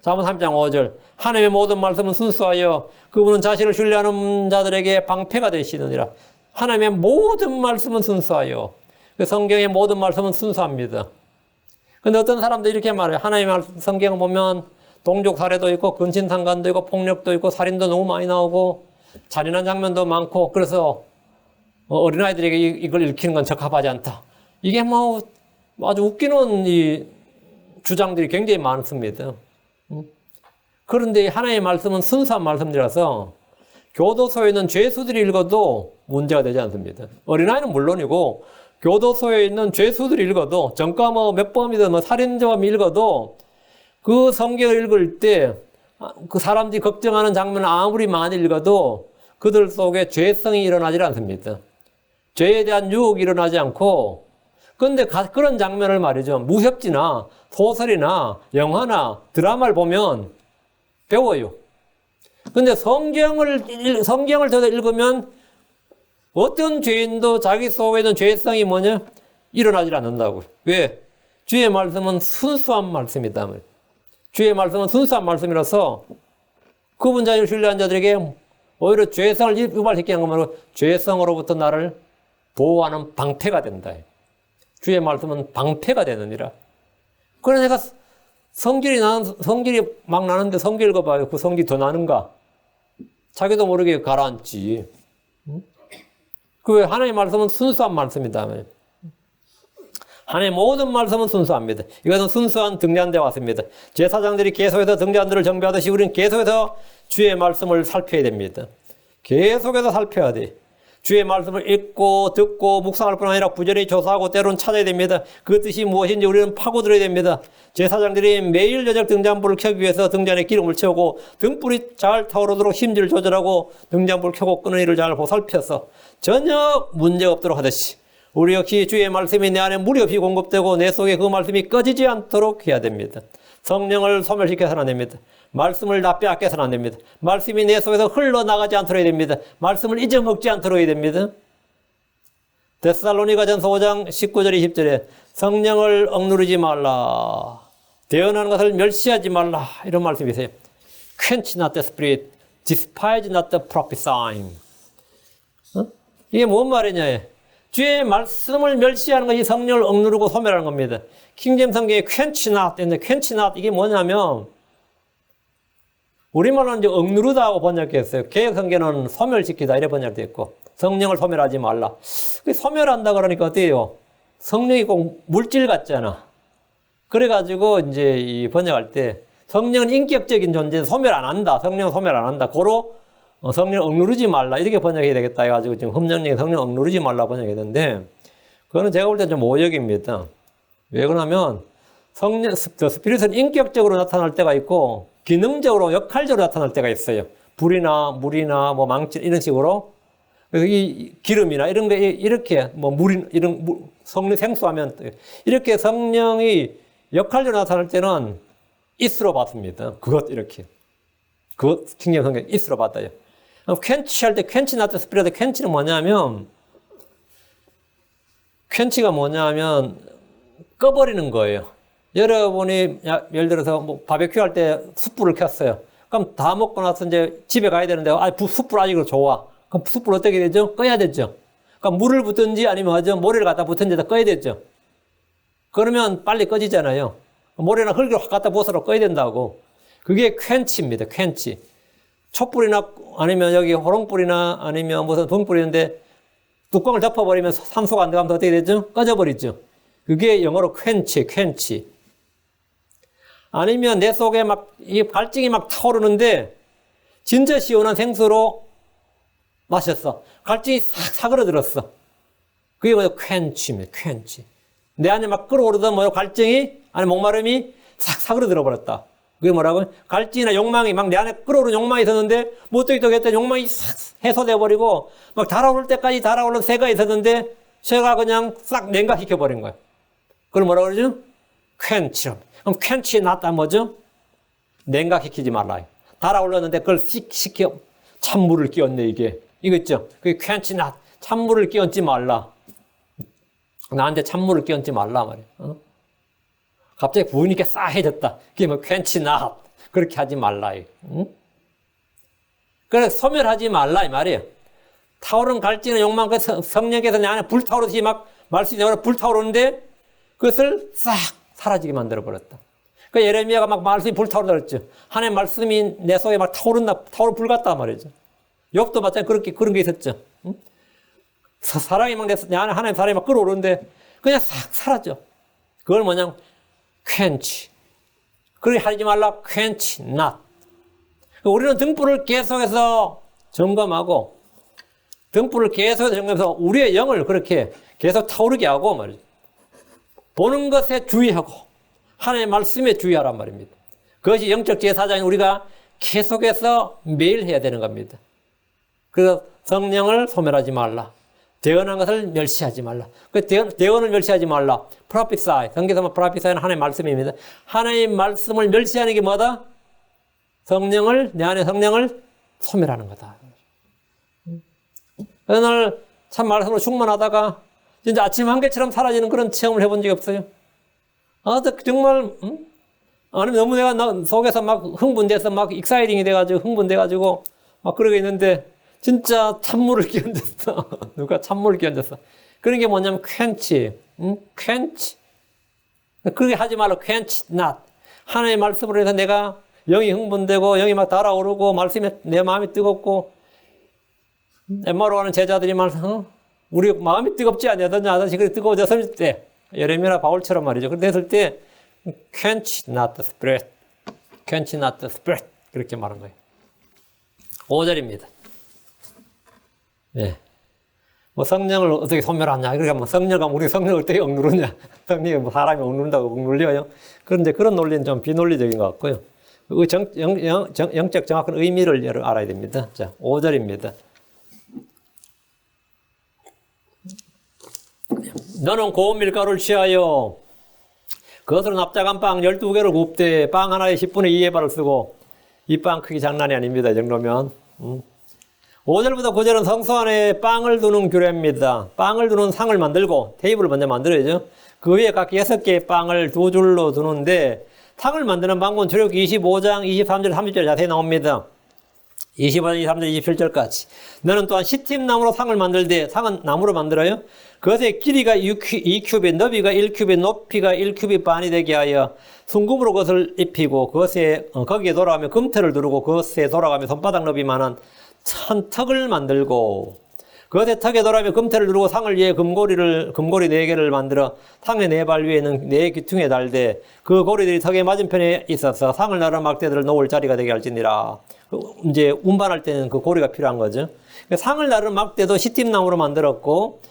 S1: 잠언 3장 5절 하나님의 모든 말씀은 순수하여 그분은 자신을 신뢰하는 자들에게 방패가 되시느니라. 하나님의 모든 말씀은 순수하여. 그 성경의 모든 말씀은 순수합니다. 근데 어떤 사람들이 이렇게 말해요. 하나님의 성경을 보면 동족 살해도 있고 근친상간도 있고 폭력도 있고 살인도 너무 많이 나오고 잔인한 장면도 많고 그래서 어린아이들에게 이걸 읽히는 건 적합하지 않다. 이게 아주 웃기는 이 주장들이 굉장히 많습니다. 그런데 하나님의 말씀은 순수한 말씀이라서 교도소에 있는 죄수들이 읽어도 문제가 되지 않습니다. 어린아이는 물론이고 교도소에 있는 죄수들이 읽어도 정가 몇 범이든 살인범이 읽어도 그 성경을 읽을 때 그 사람들이 걱정하는 장면을 아무리 많이 읽어도 그들 속에 죄성이 일어나지 않습니다. 죄에 대한 유혹이 일어나지 않고 그런데 그런 장면을 말이죠. 무협지나 소설이나 영화나 드라마를 보면 배워요. 근데 성경을 저도 읽으면 어떤 죄인도 자기 속에 있는 죄성이 뭐냐? 일어나질 않는다고요. 왜? 주의 말씀은 순수한 말씀이다. 주의 말씀은 순수한 말씀이라서 그분 자리를 신뢰한 자들에게 오히려 죄성을 유발시키게 한 것만으로 죄성으로부터 나를 보호하는 방패가 된다. 주의 말씀은 방패가 되느니라. 그래 내가 성질이 막 나는데 성질 읽어봐요. 그 성질이 더 나는가? 자기도 모르게 가라앉지. 그 하나님의 말씀은 순수한 말씀이다. 하나님의 모든 말씀은 순수합니다. 이것은 순수한 등잔대와 같습니다. 제사장들이 계속해서 등잔들을 정비하듯이 우리는 계속해서 주의 말씀을 살펴야 됩니다. 계속해서 살펴야 돼. 주의 말씀을 읽고 듣고 묵상할 뿐 아니라 부지런히 조사하고 때로는 찾아야 됩니다. 그 뜻이 무엇인지 우리는 파고들어야 됩니다. 제사장들이 매일 저녁 등잔불을 켜기 위해서 등잔에 기름을 채우고 등불이 잘 타오르도록 힘질을 조절하고 등잔불을 켜고 끄는 일을 잘 보살펴서 전혀 문제가 없도록 하듯이 우리 역시 주의 말씀이 내 안에 무리 없이 공급되고 내 속에 그 말씀이 꺼지지 않도록 해야 됩니다. 성령을 소멸시켜서는 안 됩니다. 말씀을 다 빼앗겨서는 안 됩니다. 말씀이 내 속에서 흘러나가지 않도록 해야 됩니다. 말씀을 잊어먹지 않도록 해야 됩니다. 데살로니가전서 5장 19절 20절에 성령을 억누르지 말라. 대언하는 것을 멸시하지 말라. 이런 말씀이 있어요. Quench not the spirit, despise not the prophesying. 이게 뭔 말이냐? 주의 말씀을 멸시하는 것이 성령을 억누르고 소멸하는 겁니다. 킹제임 성경에 quench not, quench not 이게 뭐냐면 우리말로는 이제 억누르다고 번역했어요. 개역 성경은 소멸시키다 이렇게 번역되어 있고 성령을 소멸하지 말라. 소멸한다 그러니까 어때요? 성령이 꼭 물질 같잖아. 그래가지고 이제 이 번역할 때 성령은 인격적인 존재, 소멸 안 한다. 성령은 소멸 안 한다. 고로 성령 억누르지 말라 이렇게 번역해야 되겠다 해가지고 지금 흠정령이 성령 억누르지 말라 번역했는데 그거는 제가 볼 때 좀 오역입니다. 왜 그러냐면 성령, 스피릿은 인격적으로 나타날 때가 있고 기능적으로 역할적으로 나타날 때가 있어요. 불이나 물이나 뭐 망치 이런 식으로 이 기름이나 이런 게 이렇게 뭐 물이 이런 성령 생수하면 이렇게 성령이 역할적으로 나타날 때는 is로 받습니다. 그것 이렇게 그것 킹제임 성경 is로 받아요. 퀸치 할 때 퀸치 나트 스피릿 퀸치는 뭐냐면 퀸치가 뭐냐면 꺼버리는 거예요. 여러분이 예를 들어서 뭐 바베큐 할 때 숯불을 켰어요. 그럼 다 먹고 나서 이제 집에 가야 되는데 숯불 아직도 좋아. 그럼 숯불 어떻게 되죠? 꺼야 되죠. 그러니까 물을 붓든지 아니면 하죠. 모래를 갖다 붓든지 다 꺼야 되죠. 그러면 빨리 꺼지잖아요. 모래나 흙을 확 갖다 부어서 꺼야 된다고. 그게 퀸치입니다. 퀸치. 촛불이나 아니면 여기 호롱불이나 아니면 무슨 등불이 있는데 뚜껑을 덮어버리면 산소가 안 들어가면 어떻게 되죠? 꺼져버리죠. 그게 영어로 퀸치. 아니면 내 속에 막 이 갈증이 막 타오르는데 진짜 시원한 생수로 마셨어. 갈증이 싹 사그러들었어. 그게 뭐야? 퀸치입니다. 퀸치. 내 안에 막 끓어오르던 뭐야? 갈증이 아니 목마름이 싹 사그러들어 버렸다. 그게 뭐라고요? 갈증이나 욕망이 막 내 안에 끓어오르는 욕망이 있었는데 못 되겠다 욕망이 싹 해소돼 버리고 막 달아오를 때까지 달아오르는 새가 있었는데 새가 그냥 싹 냉각시켜 버린 거예요. 그걸 뭐라고 그러죠? 퀸치. 그럼 퀸치 낫다 뭐죠? 냉각시키지 말라. 달아올랐는데 그걸 식혀 찬물을 끼얹네 이게. 이거 있죠? 그게 퀸치 낫. 찬물을 끼얹지 말라. 나한테 찬물을 끼얹지 말라 말이야. 갑자기 부으니까 싸해졌다. 그게 뭐 퀸치 낫. 그렇게 하지 말라. 응? 그래 소멸하지 말라 이 말이에요. 타오르는 갈증의 욕망, 성령께서 내 안에 불타오르듯이 막 말씀이 내가 불타오르는데 그것을 싹 사라지게 만들어버렸다. 그러니까 예레미야가 막 말씀이 불타오른다 그랬죠. 하나님의 말씀이 내 속에 막 타오른 불 같다 말이죠. 욥도 마찬가지로 그런 게 있었죠. 사랑이 막 내 안에 하나님의 사랑이 막 끌어오르는데 그냥 싹 사라져. 그걸 뭐냐면 quench. 그렇게 하지 말라. quench not. 우리는 등불을 계속해서 점검하고 등불을 계속해서 점검해서 우리의 영을 그렇게 계속 타오르게 하고 말이죠. 보는 것에 주의하고 하나님의 말씀에 주의하란 말입니다. 그것이 영적 제사장인 우리가 계속해서 매일 해야 되는 겁니다. 그래서 성령을 소멸하지 말라. 대언한 것을 멸시하지 말라. 그 대언을 멸시하지 말라. prophesy. 성경에서 prophesy는 하나님의 말씀입니다. 하나님의 말씀을 멸시하는 게 뭐다? 내 안에 성령을 소멸하는 거다. 어느 날 참 말씀으로 충만하다가 진짜 아침 한 개처럼 사라지는 그런 체험을 해본 적이 없어요. 정말, 아니면 너무 내가 속에서 막 흥분돼서 막 익사이딩이 돼가지고 흥분돼가지고 막 그러고 있는데 진짜 찬물을 끼얹었어. 누가 찬물을 끼얹었어. 그런 게 뭐냐면 quench. quench. 그렇게 하지 말라. quench not. 하나님의 말씀으로 해서 내가 영이 흥분되고 영이 막 달아오르고 말씀에 내 마음이 뜨겁고 엠마로 가는 제자들이 우리 마음이 뜨겁지 않냐더냐 하듯이 그렇게 뜨거워졌을 때 예레미야나 바울처럼 말이죠. 그렇게 됐을 때 quench not the spirit. quench not the spirit. 그렇게 말한 거예요. 5절입니다. 예. 뭐 성령을 어떻게 소멸하냐. 그러니까 뭐 우리 성령을 어떻게 억누르냐. 성령이 뭐 사람이 억누른다고 억눌려요. 그런데 그런 논리는 좀 비논리적인 것 같고요. 그 영적 정확한 의미를 알아야 됩니다. 자, 5절입니다. 너는 고운 밀가루를 취하여 그것으로 납작한 빵 12개를 굽되 빵 하나에 10분의 2의 발을 쓰고 이 빵 크기 장난이 아닙니다. 이 정도면. 5절부터 9절은 성소 안에 빵을 두는 규례입니다. 빵을 두는 상을 만들고 테이블을 먼저 만들어야죠. 그 위에 각 6개의 빵을 두 줄로 두는데 상을 만드는 방법은 출애굽기 25장 23절 30절 자세히 나옵니다. 25장 23절 27절까지. 너는 또한 시팀나무로 상을 만들되 상은 나무로 만들어요. 그것의 길이가 2큐빗, 너비가 1큐빗, 높이가 1큐빗 반이 되게 하여 순금으로 그것을 입히고 거기에 돌아가며 금태를 두르고 그것에 돌아가며 손바닥 너비만한 천턱을 만들고 그것의 턱에 돌아가며 금태를 두르고 상을 위해 금고리 4개를 만들어 상의 4발 위에는 4귀퉁에 달되 그 고리들이 턱의 맞은편에 있어서 상을 나르는 막대들을 놓을 자리가 되게 할지니라. 이제 운반할 때는 그 고리가 필요한 거죠. 상을 나르는 막대도 시팀나무로 만들었고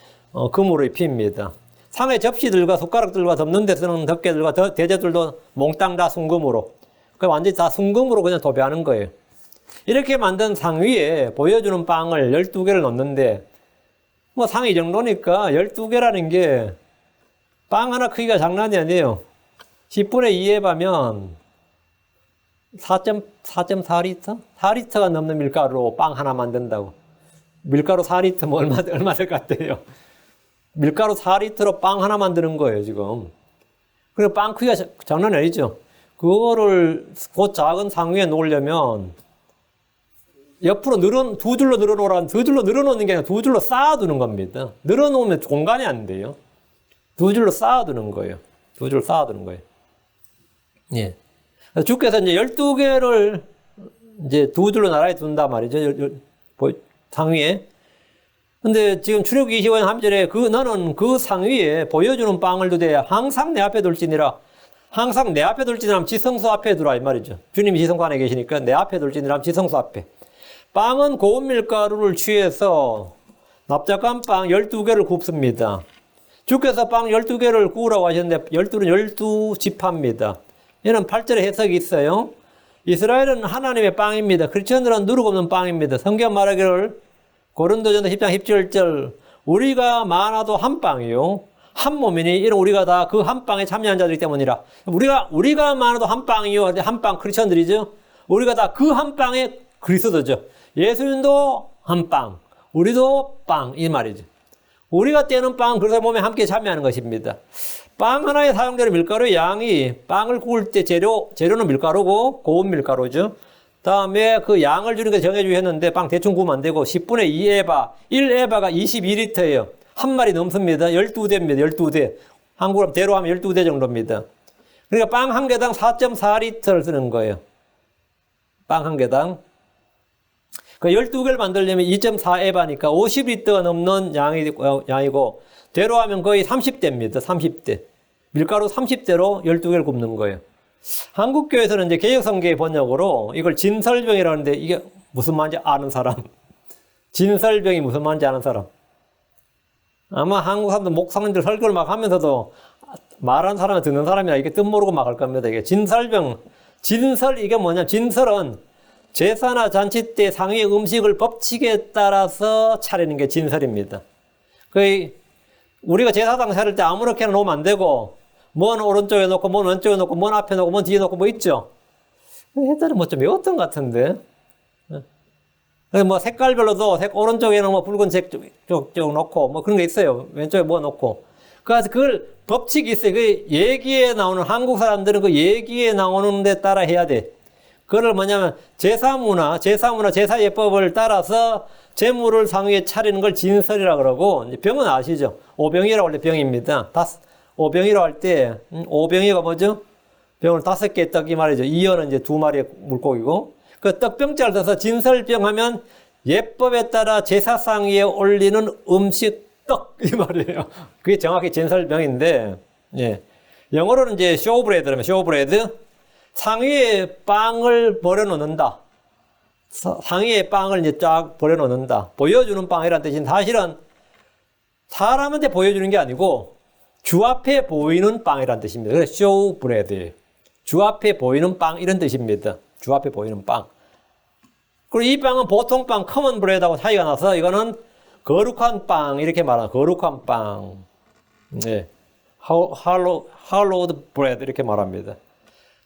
S1: 금으로 입힙니다. 상의 접시들과 숟가락들과 덮는 데 쓰는 덮개들과 대접들도 몽땅 다 순금으로. 완전히 다 순금으로 그냥 도배하는 거예요. 이렇게 만든 상 위에 보여주는 빵을 12개를 넣는데 뭐 상이 이 정도니까 12개라는 게 빵 하나 크기가 장난이 아니에요. 10분의 2에 가면 4.4리터? 4리터가 넘는 밀가루로 빵 하나 만든다고. 밀가루 4리터 뭐 얼마 될 것 같아요. 밀가루 4리터로 빵 하나 만드는 거예요, 지금. 그리고 빵 크기가 장난이 아니죠. 그거를 그 작은 상 위에 놓으려면 옆으로 두 줄로 늘어놓으라는, 두 줄로 늘어놓는 게 아니라 두 줄로 쌓아두는 겁니다. 늘어놓으면 공간이 안 돼요. 두 줄로 쌓아두는 거예요. 두 줄로 쌓아두는 거예요. 예. 주께서 이제 12개를 이제 두 줄로 나란히 둔단 말이죠. 상 위에. 근데 지금 출애굽기 25장 3절에 너는 그 상 위에 보여주는 빵을 두되 항상 내 앞에 둘지니라. 항상 내 앞에 둘지니라 하면 지성소 앞에 두라 이 말이죠. 주님이 지성소 안에 계시니까 내 앞에 둘지니라 하면 지성소 앞에. 빵은 고운 밀가루를 취해서 납작한 빵 12개를 굽습니다. 주께서 빵 12개를 구우라고 하셨는데 12는 12지파입니다. 얘는 8절에 해석이 있어요. 이스라엘은 하나님의 빵입니다. 크리스천들은 누룩 없는 빵입니다. 성경 말하기를 고린도전서 10장 17절 우리가 많아도 한 빵이요. 한 몸이니 이런 우리가 다 그 한 빵에 참여한 자들이기 때문이라. 우리가 많아도 한 빵이요. 한 빵 크리스천들이죠. 우리가 다 그 한 빵에 그리스도죠. 예수님도 한 빵, 우리도 빵 이 말이죠. 우리가 떼는 빵 그리스도 몸에 함께 참여하는 것입니다. 빵 하나에 사용되는 밀가루의 양이 빵을 구울 때 재료는 밀가루고 고운 밀가루죠. 다음에 그 양을 주니까 정해주셨는데 빵 대충 구우면 안 되고 10분의 2에바, 1에바가 22리터예요. 한 마리 넘습니다. 12대입니다. 12대. 한국으로 대로 하면 12대 정도입니다. 그러니까 빵 한 개당 4.4리터를 쓰는 거예요. 빵 한 개당. 그 12개를 만들려면 2.4에바니까 50리터가 넘는 양이고 대로 하면 거의 30대입니다. 30대. 밀가루 30대로 12개를 굽는 거예요. 한국 교회에서는 이제 개혁성경의 번역으로 이걸 진설병이라는데 이게 무슨 말인지 아는 사람? 진설병이 무슨 말인지 아는 사람? 아마 한국 사람들 목사님들 설교를 막 하면서도 말하는 사람이 듣는 사람이라 이게 뜻 모르고 막 할 겁니다. 이게 진설병. 진설 이게 뭐냐? 진설은 제사나 잔치 때 상위 음식을 법칙에 따라서 차리는 게 진설입니다. 우리가 제사상 차릴 때 아무렇게나 놓으면 안 되고, 뭔 오른쪽에 놓고, 뭔 왼쪽에 놓고, 뭔 앞에 놓고, 뭔 뒤에 놓고 뭐 있죠? 옛날에 뭐 좀 외웠던 것 같은데. 뭐 색깔별로도 오른쪽에는 뭐 붉은색 쪽 놓고, 뭐 그런 게 있어요. 왼쪽에 뭐 놓고. 그래서 그걸 법칙이 있어요. 그 얘기에 나오는, 한국 사람들은 그 얘기에 나오는 데 따라 해야 돼. 그걸 뭐냐면 제사문화, 제사예법을 따라서 제물을 상위에 차리는 걸 진설이라 그러고, 병은 아시죠? 오병이라고 할 때 병입니다. 오병이라고 할 때, 오병이가 뭐죠? 병을 5개의 떡이 말이죠. 이어는 이제 2마리의 물고기고, 그 떡병자를 써서 진설병 하면 예법에 따라 제사상 위에 올리는 음식 떡, 이 말이에요. 그게 정확히 진설병인데, 예. 영어로는 이제 쇼브레드라면 쇼브레드. 상위에 빵을 버려놓는다. 상위에 빵을 이제 쫙 버려놓는다. 보여주는 빵이라는 뜻인 사실은 사람한테 보여주는 게 아니고 주 앞에 보이는 빵이라는 뜻입니다. 그래서 쇼브레드. 주 앞에 보이는 빵 이런 뜻입니다. 주 앞에 보이는 빵. 그리고 이 빵은 보통 빵, 커먼 브레드하고 차이가 나서 이거는 거룩한 빵 이렇게 말하는 거룩한 빵. 네. 할로우드 브레드 이렇게 말합니다.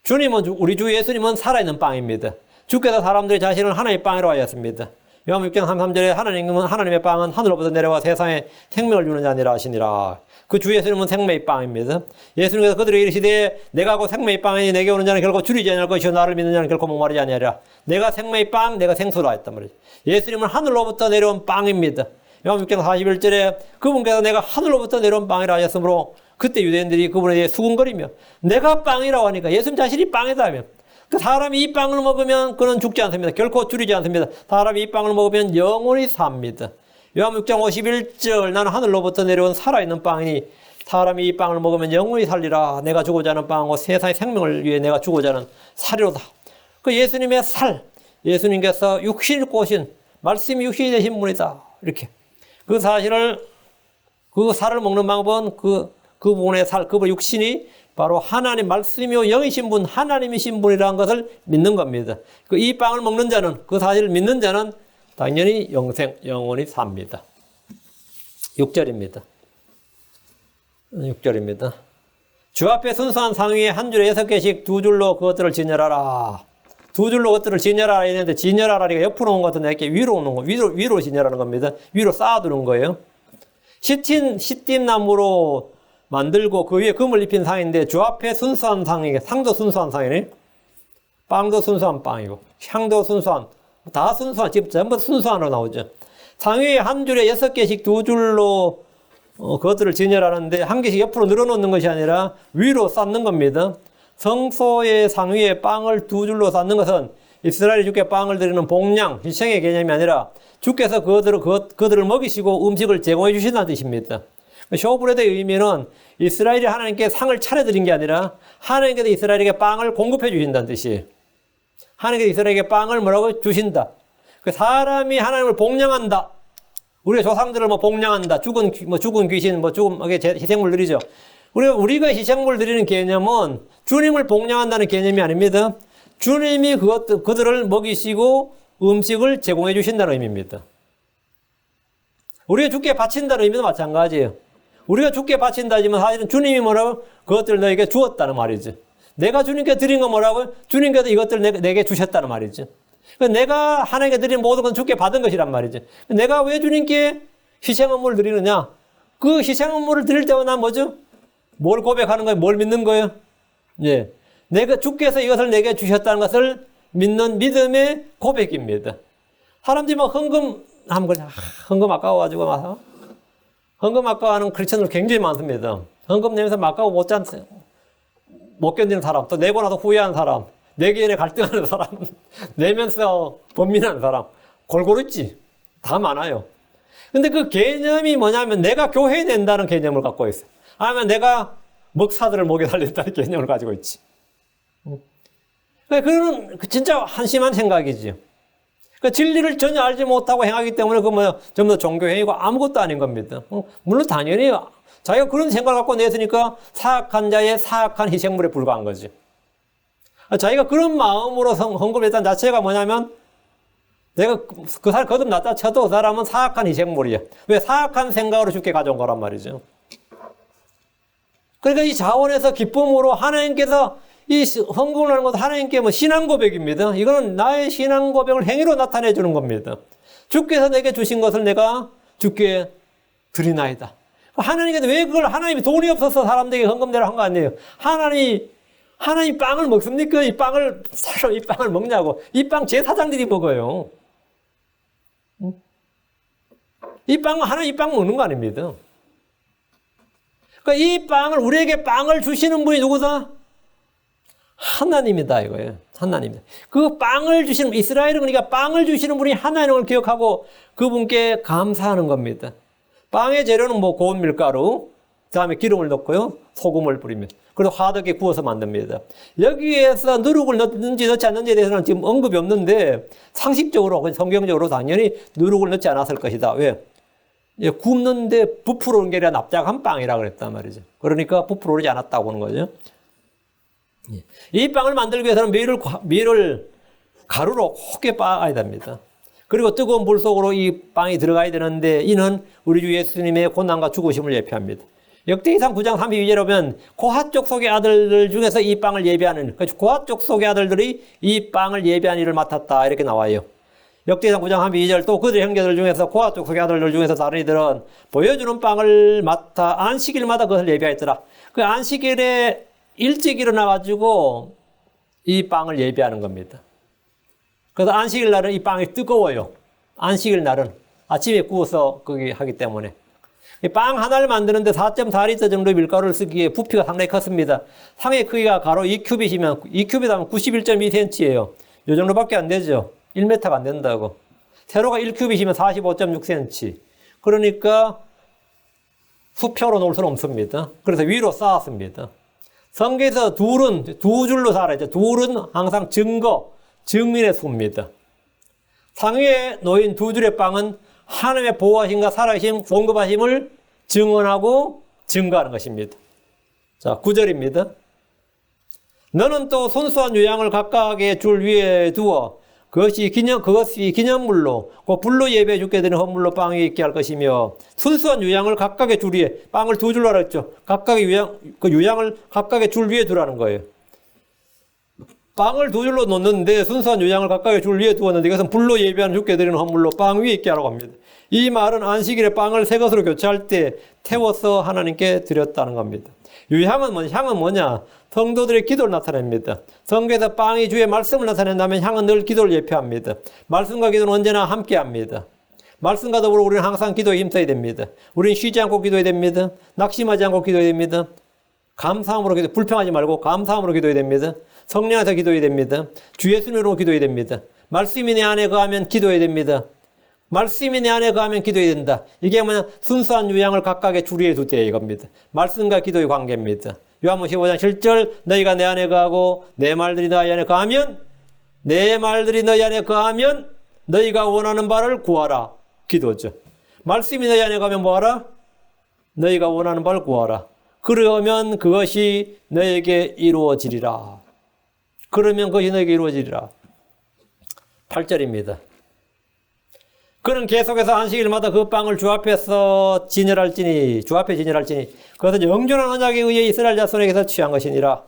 S1: 주님은, 우리 주 예수님은 살아있는 빵입니다. 주께서 사람들이 자신을 하나님의 빵이라고 하였습니다. 요한복음 6장 33절에 하나님의 빵은 하늘로부터 내려와 세상에 생명을 주는 자니라 하시니라. 그 주 예수님은 생명의 빵입니다. 예수님께서 그들에게 이르시되 내가 곧 생명의 빵이니 내게 오는 자는 결코 줄이지 아니할 것이요 나를 믿는 자는 결코 목마르지 아니하리라. 내가 생명의 빵, 내가 생수라 했단 말이죠. 예수님은 하늘로부터 내려온 빵입니다. 요한복음 6장 41절에 그분께서 내가 하늘로부터 내려온 빵이라 하셨으므로 그때 유대인들이 그분에 대해 수군거리며 내가 빵이라고 하니까 예수님 자신이 빵이다 하면 그 사람이 이 빵을 먹으면 그는 죽지 않습니다. 결코 줄이지 않습니다. 사람이 이 빵을 먹으면 영원히 삽니다. 요한복음 6장 51절 나는 하늘로부터 내려온 살아있는 빵이니 사람이 이 빵을 먹으면 영원히 살리라. 내가 주고자 하는 빵은 세상의 생명을 위해 내가 주고자 하는 살이로다. 그 예수님의 살, 예수님께서 육신을 꼬신 말씀이 육신이 되신 분이다. 이렇게 그 사실을, 그 살을 먹는 방법은 그분의 살, 그분의 육신이 바로 하나님 말씀이요 영이신 분, 하나님이신 분이라는 것을 믿는 겁니다. 이 빵을 먹는 자는, 그 사실을 믿는 자는 당연히 영원히 삽니다. 6절입니다. 6절입니다. 주 앞에 순수한 상 위에 한 줄에 6개씩 2줄로 그것들을 진열하라. 2줄로 그것들을 진열하라 했는데 진열하라리가 옆으로 온 것 같은데 이렇게 위로 오는 거, 위로 진열하는 겁니다. 위로 쌓아두는 거예요. 시띠나무로 만들고 그 위에 금을 입힌 상인데 주 앞에 순수한 상이게, 상도 순수한 상이네. 빵도 순수한 빵이고 향도 순수한, 다 순수한, 지금 전부 순수한으로 나오죠. 상 위에 한 줄에 6개씩 2줄로 그것들을 진열하는데 한 개씩 옆으로 늘어놓는 것이 아니라 위로 쌓는 겁니다. 성소의 상 위에 빵을 2줄로 쌓는 것은 이스라엘 주께 빵을 드리는 복량, 희생의 개념이 아니라 주께서 그들을 먹이시고 음식을 제공해 주신다는 뜻입니다. 쇼브레드의 의미는 이스라엘이 하나님께 상을 차려드린 게 아니라 하나님께서 이스라엘에게 빵을 공급해 주신다는 뜻이에요. 하나님께서 이스라엘에게 빵을 뭐라고 주신다. 그 사람이 하나님을 복량한다. 우리가 조상들을 복량한다. 죽은 귀신, 희생물 드리죠. 우리가 희생물 드리는 개념은 주님을 복량한다는 개념이 아닙니다. 주님이 그들을 먹이시고 음식을 제공해 주신다는 의미입니다. 우리가 주께 바친다는 의미도 마찬가지예요. 우리가 주께 바친다지만 사실은 주님이 뭐라고? 그것들을 너에게 주었다는 말이죠. 내가 주님께 드린 건 뭐라고? 주님께서 이것들을 내게 주셨다는 말이죠. 내가 하나님께 드린 모든 건 주께 받은 것이란 말이죠. 내가 왜 주님께 희생헌물을 드리느냐? 그 희생헌물을 드릴 때마다 뭐죠? 뭘 고백하는 거예요? 뭘 믿는 거예요? 예. 주께서 이것을 내게 주셨다는 것을 믿는 믿음의 고백입니다. 사람들이 헌금 아까워가지고 헌금 아까워하는 크리스천들 굉장히 많습니다. 헌금 내면서 아까워 못 견디는 사람, 또 내고 나서 후회하는 사람, 내기 전에 갈등하는 사람, 내면서 번민하는 사람, 골고루 있지. 다 많아요. 근데 그 개념이 뭐냐면 내가 교회에 낸다는 개념을 갖고 있어요. 아니면 내가 먹사들을 목에 달린다는 개념을 가지고 있지. 그거는 진짜 한심한 생각이지요. 그러니까 진리를 전혀 알지 못하고 행하기 때문에 전부 다 종교행위고 아무것도 아닌 겁니다. 물론 당연히 자기가 그런 생각을 갖고 냈으니까 사악한 자의 사악한 희생물에 불과한 거지. 자기가 그런 마음으로 헌금했다는 자체가 뭐냐면 내가 그 사람 거듭났다 쳐도 그 사람은 사악한 희생물이야. 왜? 사악한 생각으로 죽게 가져온 거란 말이죠. 그러니까 이 자원에서 기쁨으로 하나님께서 이 헌금을 하는 것도 하나님께 신앙 고백입니다. 이거는 나의 신앙 고백을 행위로 나타내 주는 겁니다. 주께서 내게 주신 것을 내가 주께 드리나이다. 하나님께서 왜 그걸 하나님이 돈이 없어서 사람들에게 헌금대로 한 거 아니에요. 하나님 빵을 먹습니까? 이 빵을 먹냐고. 이 빵 제사장들이 먹어요. 이 빵은 하나님 빵 먹는 거 아닙니다. 그러니까 이 빵을, 우리에게 빵을 주시는 분이 누구다? 하나님이다, 이거예요. 하나님이다. 그 빵을 주시는, 이스라엘은 그러니까 빵을 주시는 분이 하나님을 기억하고 그분께 감사하는 겁니다. 빵의 재료는 고운 밀가루, 그 다음에 기름을 넣고요, 소금을 뿌리면. 그리고 화덕에 구워서 만듭니다. 여기에서 누룩을 넣는지 넣지 않는지에 대해서는 지금 언급이 없는데, 상식적으로, 성경적으로 당연히 누룩을 넣지 않았을 것이다. 왜? 굽는데 부풀어 오는 게 아니라 납작한 빵이라 그랬단 말이죠. 그러니까 부풀어 오르지 않았다고 보는 거죠. 이 빵을 만들기 위해서는 밀을 가루로 곱게 빻아야 됩니다. 그리고 뜨거운 물 속으로 이 빵이 들어가야 되는데 이는 우리 주 예수님의 고난과 죽으심을 예표합니다. 역대기상 9장 32절에 보면 고핫 족속의 아들들 중에서 이 빵을 예배하는, 고핫 족속의 아들들이 이 빵을 예배하는 일을 맡았다 이렇게 나와요. 역대기상 9장 32절 또 그들의 형제들 중에서 고핫 족속의 아들들 중에서 다른 이들은 보여주는 빵을 맡아 안식일마다 그것을 예배했더라. 그 안식일에 일찍 일어나가지고 이 빵을 예배하는 겁니다. 그래서 안식일 날은 이 빵이 뜨거워요. 안식일 날은 아침에 구워서 거기 하기 때문에. 빵 하나를 만드는데 4.4리터 정도의 밀가루를 쓰기에 부피가 상당히 컸습니다. 상의 크기가 가로 2큐빗이면 2큐빗하면 91.2cm예요. 이 정도밖에 안 되죠. 1m가 안 된다고. 세로가 1큐빗이면 45.6cm. 그러니까 수표로 놓을 수는 없습니다. 그래서 위로 쌓았습니다. 성경에서 둘은 두 줄로 살아있죠. 둘은 항상 증민의 수입니다. 상위에 놓인 두 줄의 빵은 하나님의 보호하심과 살아계심, 공급하심을 증언하고 증거하는 것입니다. 자, 9절입니다. 너는 또 순수한 유향을 각각의 줄 위에 두어 그것이 기념물로 그 불로 예배해 주게 되는 헌물로 빵이 있게 할 것이며 순수한 유향을 각각의 줄 위에 빵을 두 줄로 알았죠. 각각의 유향을 각각의 줄 위에 두라는 거예요. 빵을 두 줄로 놓는데 순수한 유향을 각각의 줄 위에 두었는데 이것은 불로 예배하는 주께 드리는 헌물로 빵 위에 있게 하라고 합니다. 이 말은 안식일에 빵을 새 것으로 교체할 때 태워서 하나님께 드렸다는 겁니다. 유향은 뭐냐? 향은 뭐냐? 성도들의 기도를 나타냅니다. 성경에서 빵이 주의 말씀을 나타낸다면 향은 늘 기도를 예표합니다. 말씀과 기도는 언제나 함께합니다. 말씀과 더불어 우리는 항상 기도에 힘써야 됩니다. 우리는 쉬지 않고 기도해야 됩니다. 낙심하지 않고 기도해야 됩니다. 감사함으로 불평하지 말고 감사함으로 기도해야 됩니다. 성령 안에서 기도해야 됩니다. 주 예수님으로 기도해야 됩니다. 말씀이 내 안에 거하면 기도해야 됩니다. 말씀이 내 안에 거하면 기도해야 된다. 이게 뭐냐? 순수한 유향을 각각의 줄 위에 두되 이겁니다. 말씀과 기도의 관계입니다. 요한복음 15장 7절 너희가 내 안에 거하고 내 말들이 너희 안에 거하면 너희가 원하는 바를 구하라. 기도죠. 말씀이 너희 안에 거하면 뭐하라? 너희가 원하는 바를 구하라. 그러면 그것이 너에게 이루어지리라. 그러면 그것이 너에게 이루어지리라. 8절입니다. 그는 계속해서 안식일마다 그 빵을 주 앞에 진열할지니 그것은 영존한 언약에 의해 이스라엘 자손에게서 취한 것이니라.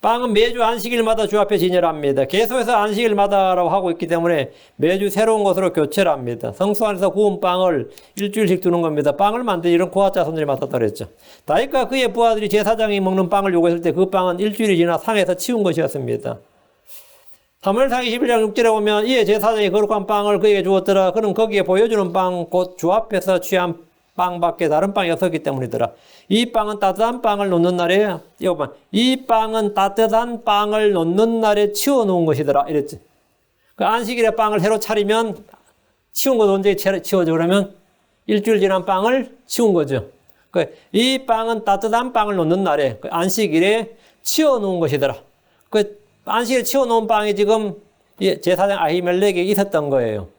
S1: 빵은 매주 안식일마다 주 앞에 진열합니다. 계속해서 안식일마다라고 하고 있기 때문에 매주 새로운 것으로 교체를 합니다. 성소 안에서 구운 빵을 일주일씩 두는 겁니다. 빵을 만든 일은 고핫 자손들이 맡았다 그랬죠. 다윗과 그의 부하들이 제사장이 먹는 빵을 요구했을 때 그 빵은 일주일이 지나 상에서 치운 것이었습니다. 사무엘상 21장 6절에 보면 이에 제사장이 거룩한 빵을 그에게 주었더라. 그는 거기에 보여주는 빵 곧 주 앞에서 취한 빵밖에 다른 빵이 없었기 때문이더라. 이 빵은 따뜻한 빵을 놓는 날에 이 빵은 따뜻한 빵을 놓는 날에 치워놓은 것이더라 이랬지. 그 안식일에 빵을 새로 차리면 치운 것 언제 치워져? 그러면 일주일 지난 빵을 치운 거죠. 이 빵은 따뜻한 빵을 놓는 날에 안식일에 치워놓은 것이더라. 안식일에 치워놓은 빵이 지금 제사장 아히멜렉에게 있었던 거예요.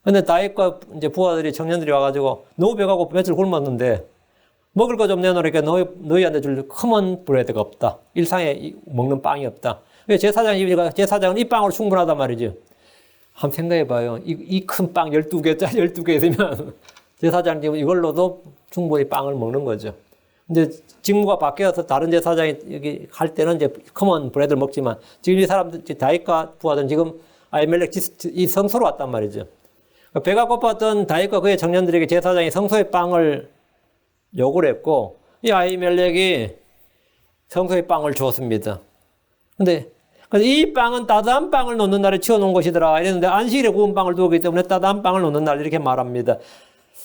S1: 근데 다윗과 이제 부하들이 청년들이 와가지고 너무 배가고 며칠 굶었는데 먹을 거 좀 내놓으니까 너희한테 줄 커먼 브레드가 없다. 일상에 먹는 빵이 없다. 제사장은 이 빵으로 충분하단 말이죠. 한번 생각해봐요. 이 큰 빵 12개짜리 12개 있으면 제사장 지금 이걸로도 충분히 빵을 먹는 거죠. 근데 직무가 바뀌어서 다른 제사장이 여기 갈 때는 이제 커먼 브레드를 먹지만 지금 이 사람들, 다윗과 부하들은 지금 아히멜렉 이 성소로 왔단 말이죠. 배가 고팠던 다윗과 그의 청년들에게 제사장이 성소의 빵을 요구를 했고, 이 아히멜렉이 성소의 빵을 주었습니다. 근데 이 빵은 따뜻한 빵을 놓는 날에 치워놓은 것이더라. 이랬는데 안식일에 구운 빵을 두었기 때문에 따뜻한 빵을 놓는 날 이렇게 말합니다.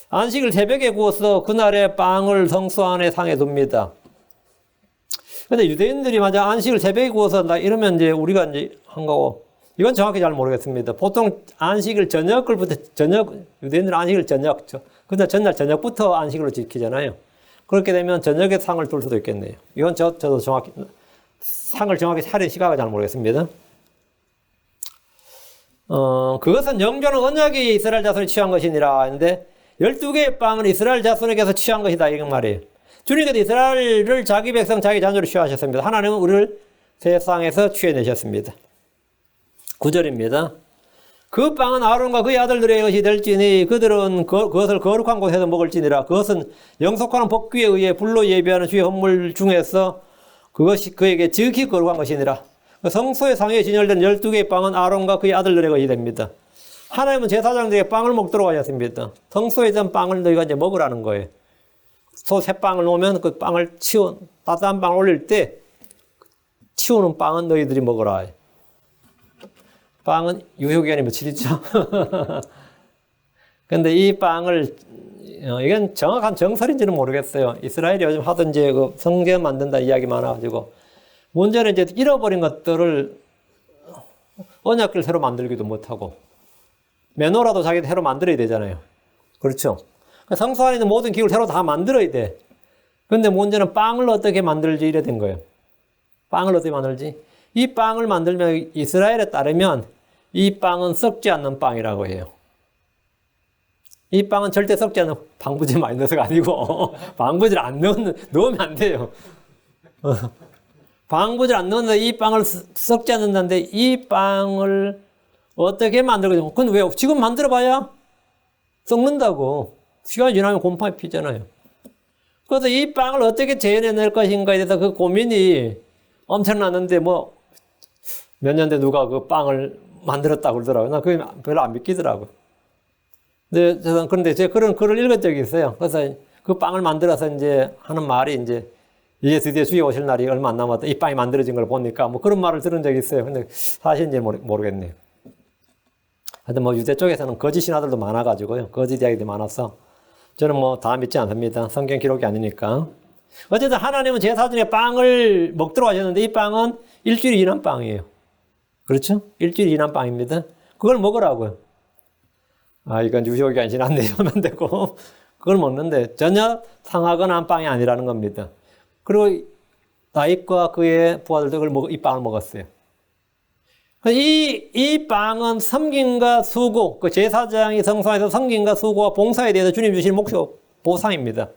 S1: 안식일 새벽에 구워서 그날의 빵을 성소 안에 상에 둡니다. 근데 유대인들이 만약 안식일 새벽에 구워서 나 이러면 이제 우리가 이제 한 거고, 이건 정확히 잘 모르겠습니다. 보통 안식일 유대인들은 안식일 저녁, 근데 전날 저녁부터 안식일로 지키잖아요. 그렇게 되면 저녁에 상을 둘 수도 있겠네요. 이건 저도 정확히, 상을 정확히 차린 시각을 잘 모르겠습니다. 그것은 영존은 언약이 이스라엘 자손이 취한 것이니라 했는데 12개의 빵은 이스라엘 자손에게서 취한 것이다 이런 말이에요. 주님께서 이스라엘을 자기 백성, 자기 자녀로 취하셨습니다. 하나님은 우리를 세상에서 취해내셨습니다. 9절입니다. 그 빵은 아론과 그의 아들들의 것이 될지니 그들은 그것을 거룩한 곳에서 먹을지니라. 그것은 영속하는 법규에 의해 불로 예비하는 주의 헌물 중에서 그것이 그에게 지극히 거룩한 것이니라. 성소의 상에 진열된 12개의 빵은 아론과 그의 아들들의 것이 됩니다. 하나님은 제사장들에게 빵을 먹도록 하셨습니다. 성소에 있던 빵을 너희가 이제 먹으라는 거예요. 소 새 빵을 놓으면 그 빵을 따뜻한 빵을 올릴 때 치우는 빵은 너희들이 먹어라. 빵은 유효기간이 며칠이죠? 근데 이 빵을, 이건 정확한 정설인지는 모르겠어요. 이스라엘이 요즘 하던 이제 그 성전 만든다 이야기 많아가지고. 문제는 이제 잃어버린 것들을 언약궤를 새로 만들기도 못하고, 메노라도 자기들 새로 만들어야 되잖아요. 그렇죠? 성소 안에 있는 모든 기구를 새로 다 만들어야 돼. 근데 문제는 빵을 어떻게 만들지 이래 된 거예요. 빵을 어떻게 만들지? 이 빵을 만들면 이스라엘에 따르면 이 빵은 썩지 않는 빵이라고 해요. 이 빵은 절대 썩지 않는 방부제 많이 넣어서가 아니고 방부제를 안 넣으면 안 돼요. 방부제를 안 넣는데 이 빵을 썩지 않는다는데 이 빵을 어떻게 만들거든요. 근데 왜 지금 만들어봐야 썩는다고. 시간이 지나면 곰팡이 피잖아요. 그래서 이 빵을 어떻게 재현해낼 것인가에 대해서 그 고민이 엄청났는데 뭐 몇 년 대 누가 그 빵을 만들었다고 그러더라고요. 나 그게 별로 안 믿기더라고요. 그런데 제가 그런 글을 읽은 적이 있어요. 그래서 그 빵을 만들어서 이제 하는 말이 이제 드디어 주에 오실 날이 얼마 안 남았다. 이 빵이 만들어진 걸 보니까 뭐 그런 말을 들은 적이 있어요. 근데 사실인지 모르겠네요. 하여튼 뭐 유대 쪽에서는 거짓 신화들도 많아가지고요. 거짓 이야기들이 많아서 저는 뭐 다 믿지 않습니다. 성경 기록이 아니니까. 어쨌든 하나님은 제사 중에 빵을 먹도록 하셨는데 이 빵은 일주일이 지난 빵이에요. 그렇죠? 일주일이 지난 빵입니다. 그걸 먹으라고요. 이건 유효기간이 지났네 이러면 안 되고 그걸 먹는데 전혀 상하거나 한 빵이 아니라는 겁니다. 그리고 다윗과 그의 부하들도 이 빵을 먹었어요. 이 빵은 섬김과 수고, 그 제사장이 성소에서 섬김과 수고와 봉사에 대해서 주님 주신 목표 보상입니다.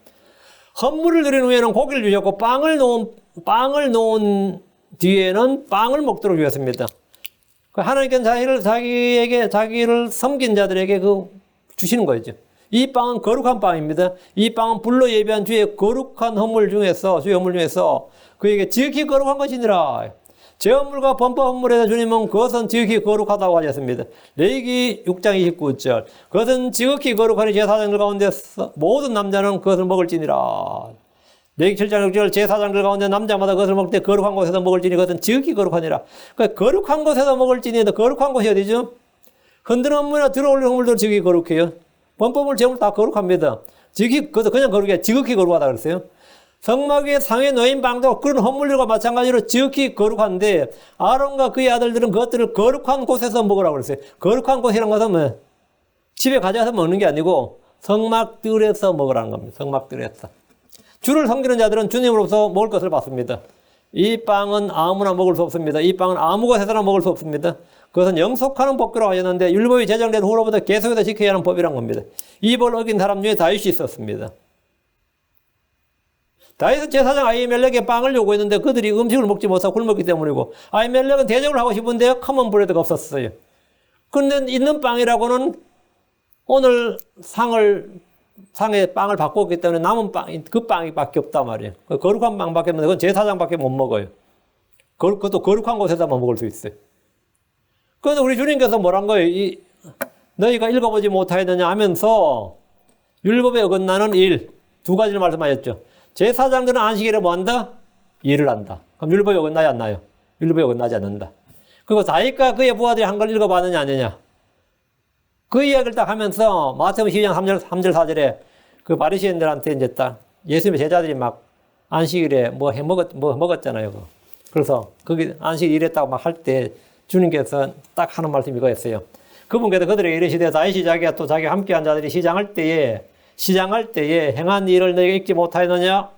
S1: 헌물을 드린 후에는 고기를 주셨고 빵을 놓은 뒤에는 빵을 먹도록 주셨습니다. 하나님께서는 자기를 섬긴 자들에게 주시는 거죠. 이 빵은 거룩한 빵입니다. 이 빵은 불로 예비한 주의 거룩한 헌물 중에서 그에게 지극히 거룩한 것이니라. 제헌물과 범법 헌물에서 주님은 그것은 지극히 거룩하다고 하셨습니다. 레위기 6장 29절. 그것은 지극히 거룩하니 제사장들 가운데 모든 남자는 그것을 먹을지니라. 레위기 7장 6절. 제사장들 가운데 남자마다 그것을 먹을 때 거룩한 곳에서 먹을지니 그것은 지극히 거룩하니라. 그러니까 거룩한 곳에서 먹을지니 거룩한 곳이 어디죠? 흔드는 헌물이나 들어올리는 헌물들은 지극히 거룩해요. 범법물 제물 다 거룩합니다. 그것도 그냥 거룩해. 지극히 거룩하다 그랬어요. 성막 위에 상에 놓인 빵도 그런 헌물들과 마찬가지로 지극히 거룩한데 아론과 그의 아들들은 그것들을 거룩한 곳에서 먹으라고 그랬어요. 거룩한 곳이란 것은 뭐 집에 가져와서 먹는 게 아니고 성막들에서 먹으라는 겁니다. 성막들에서. 주를 섬기는 자들은 주님으로부터 먹을 것을 받습니다. 이 빵은 아무나 먹을 수 없습니다. 이 빵은 아무 곳에서나 먹을 수 없습니다. 그것은 영속하는 법규라고 하였는데 율법이 제정된 후로부터 계속해서 지켜야 하는 법이란 겁니다. 이 법을 어긴 사람 중에 다윗이 있었습니다. 다윗은 제사장 아히멜렉에 빵을 요구했는데 그들이 음식을 먹지 못하고 굶었기 때문이고, 아히멜렉은 대접을 하고 싶은데 커먼 브레드가 없었어요. 그런데 있는 빵이라고는 오늘 상에 빵을 바꿨기 때문에 남은 빵, 그 빵밖에 없단 말이에요. 거룩한 빵밖에 없는데 그건 제사장밖에 못 먹어요. 그것도 거룩한 곳에서만 먹을 수 있어요. 그런데 우리 주님께서 뭐란 거예요? 너희가 읽어보지 못하였느냐 하면서 율법에 어긋나는 일, 두 가지를 말씀하셨죠. 제사장들은 안식일에 뭐 한다? 일을 한다. 그럼 율법에 어긋나지 않나요? 율법에 어긋나지 않는다. 그리고 다윗과 그의 부하들이 한 걸 읽어봤느냐 아니냐? 그 이야기를 딱 하면서 마태복음 12장 3절 4절에 그 바리새인들한테 이제 딱 예수님의 제자들이 막 안식일에 뭐 먹었잖아요. 그래서 거기 안식일 일했다고 막 할 때 주님께서 딱 하는 말씀이 이거였어요. 그분께서 그들에게 이르시되 다윗이 자기가 또 자기와 함께한 자들이 시장할 때에 행한 일을 너희가 읽지 못하였느냐?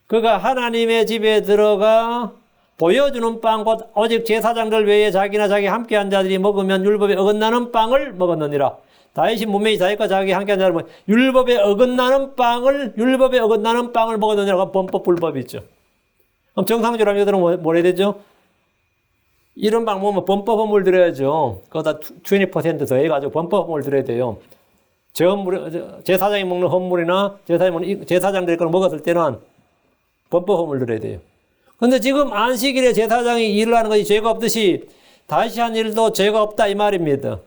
S1: 그가 하나님의 집에 들어가 보여주는 빵 곧 오직 제사장들 외에 자기나 자기 함께한 자들이 먹으면 율법에 어긋나는 빵을 먹었느니라. 다윗이 분명히 자기가 자기 함께한 자들 율법에 어긋나는 빵을 먹었느니라가 범법 불법이죠. 그럼 정상적으로 하면 이들은 뭐 해야 되죠? 이런 빵 먹으면 범법 헌물 드려야죠. 거기다 20% 더해가지고 범법 헌물 드려야 돼요. 제사장이 먹는 헌물이나 제사장들이 걸 먹었을 때는 범법 헌물 드려야 돼요. 근데 지금 안식일에 제사장이 일을 하는 것이 죄가 없듯이 다시 한 일도 죄가 없다 이 말입니다.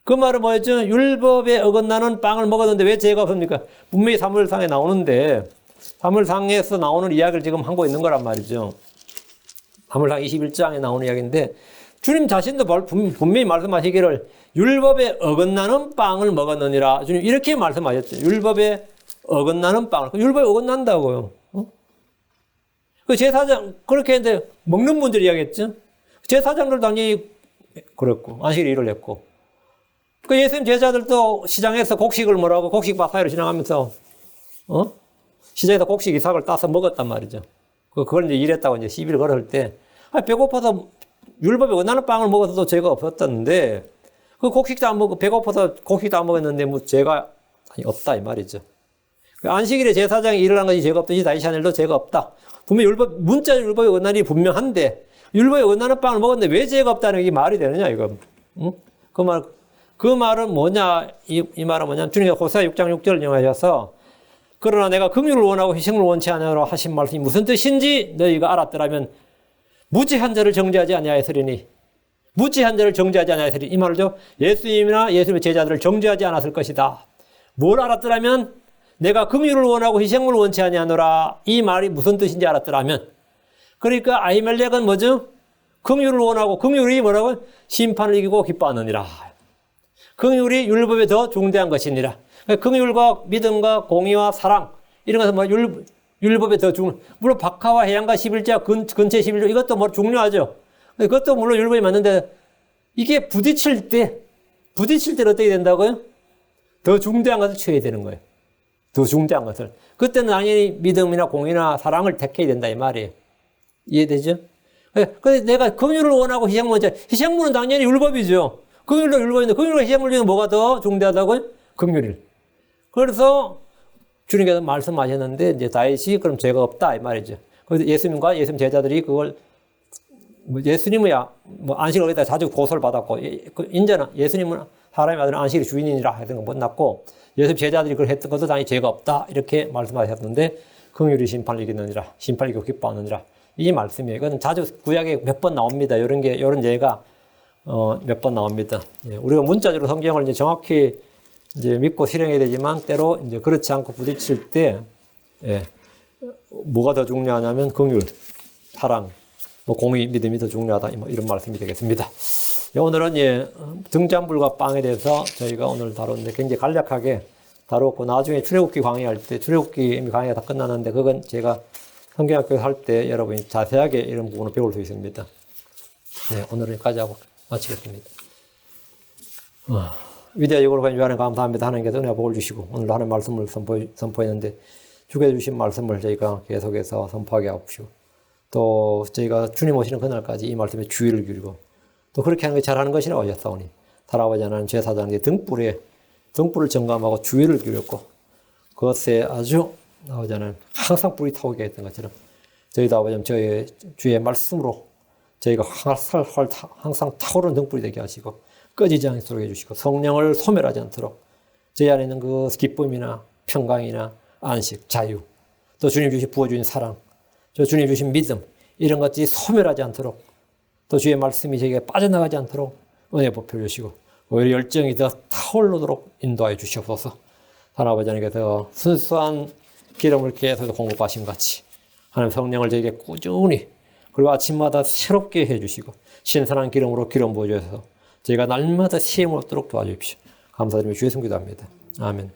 S1: 그 말은 뭐였죠? 율법에 어긋나는 빵을 먹었는데 왜 죄가 없습니까? 분명히 사무엘상에 나오는데 사무엘상에서 나오는 이야기를 지금 하고 있는 거란 말이죠. 사무엘상 21장에 나오는 이야기인데 주님 자신도 분명히 말씀하시기를 율법에 어긋나는 빵을 먹었느니라. 주님 이렇게 말씀하셨죠. 율법에 어긋나는 빵을. 율법에 어긋난다고요. 그 제사장, 그렇게 했는데 먹는 분들이 이야기했죠. 제사장들 당연히 그랬고, 안식일 일을 했고. 그 예수님 제자들도 시장에서 곡식을 뭐라고, 곡식 바사이로 지나가면서, 시장에서 곡식 이삭을 따서 먹었단 말이죠. 그걸 이제 일했다고 이제 시비를 걸을 때, 배고파서 율법에 어긋나는 빵을 먹어서도 죄가 없었다는데, 그 곡식도 안 먹고, 배고파서 곡식도 안 먹었는데 뭐 죄가 없다 이 말이죠. 안식일에 제사장이 일을 한 것이 죄가 없듯이 다윗이 한 일도 죄가 없다. 분명히 문자 율법에 어긋나는 일이 분명한데, 율법에 어긋나는 빵을 먹었는데 왜 죄가 없다는 게 말이 되느냐, 이거. 응? 그 말은 뭐냐, 이 말은 뭐냐, 주님께서 호세아 6장 6절을 인용하셔서, 그러나 내가 긍휼을 원하고 희생을 원치 않으라 하신 말씀이 무슨 뜻인지 너희가 알았더라면, 무지한 자를 정죄하지 아니하였으리니, 이 말을죠. 예수님이나 예수님의 제자들을 정죄하지 않았을 것이다. 뭘 알았더라면, 내가 긍휼을 원하고 희생을 원치 아니하노라. 이 말이 무슨 뜻인지 알았더라면. 그러니까 아히멜렉은 뭐죠? 긍휼을 원하고, 긍휼이 뭐라고? 심판을 이기고 기뻐하느니라. 긍휼이 율법에 더 중대한 것이니라. 긍휼과 믿음과 공의와 사랑 이런 것은 뭐 율법에 더 물론 박하와 해양과 11자 근체 11조 이것도 뭐 중요하죠. 그것도 물론 율법이 맞는데 이게 부딪힐 때 어떻게 된다고요? 더 중대한 것을 취해야 되는 거예요. 더 중대한 것을. 그때는 당연히 믿음이나 공의나 사랑을 택해야 된다 이 말이에요. 이해되죠? 그래서 내가 긍휼을 원하고 희생문은 당연히 율법이죠. 긍휼도 율법인데 긍휼과 희생물 중에 뭐가 더 중대하다고요? 긍휼을. 그래서 주님께서 말씀하셨는데 이제 다윗이 그럼 죄가 없다 이 말이죠. 그래서 예수님과 예수님 제자들이 그걸 예수님이야 안식을 거기다 자주 고소를 받았고 인제는 예수님은 사람의 아들은 안식의 주인이라 하던 거 못 났고 예수님 제자들이 그걸 했던 것도 당연히 죄가 없다 이렇게 말씀하셨는데 긍휼이 심판을 이기느니라 심판을 이기고 기뻐하느니라 이 말씀이에요. 이거는 자주 구약에 몇 번 나옵니다. 이런 예가 몇 번 나옵니다. 우리가 문자적으로 성경을 이제 정확히 이제 믿고 실행해야 되지만 때로 이제 그렇지 않고 부딪힐 때 뭐가 더 중요하냐면 긍휼, 사랑, 공의, 믿음이 더 중요하다 이런 말씀이 되겠습니다. 오늘은 등잔불과 빵에 대해서 저희가 오늘 다뤘는데 굉장히 간략하게 다뤘고 나중에 출애굽기 강의할 때 출애굽기 이미 강의가 다 끝났는데 그건 제가 성경학교 할 때 여러분이 자세하게 이런 부분을 배울 수 있습니다. 오늘은 여기까지 하고 마치겠습니다. 위대하 여호와를 위하여 감사합니다. 하나님께서 은혜와 복을 주시고 오늘도 하나님의 말씀을 선포했는데 주께 주신 말씀을 저희가 계속해서 선포하게 하옵시고 또 저희가 주님 오시는 그날까지 이 말씀에 주의를 기울이고 또 그렇게 하는 게 잘하는 것이라고 하셨사오니 할아버지 하나님 제사장의 등불을 점검하고 주의를 기울였고 그것에 아주 아버지 하나님 항상 불이 타오게 했던 것처럼 저희도 아버지 저희 주의 말씀으로 저희가 항상 타오르는 등불이 되게 하시고 꺼지지 않도록 해주시고 성령을 소멸하지 않도록 저희 안에 있는 그 기쁨이나 평강이나 안식, 자유 또 주님 주신 부어주신 사랑 또 주님 주신 믿음 이런 것들이 소멸하지 않도록 또 주의 말씀이 저에게 빠져나가지 않도록 은혜 보표 주시고 오히려 열정이 더 타오르도록 인도하여 주시옵소서. 하나님 아버지께서 순수한 기름을 계속 공급하신 같이 하나님 성령을 저에게 꾸준히 그리고 아침마다 새롭게 해주시고 신선한 기름으로 기름 부어주셔서 저희가 날마다 시험을 얻도록 도와주십시오. 감사드리며 주의 성기도합니다. 아멘.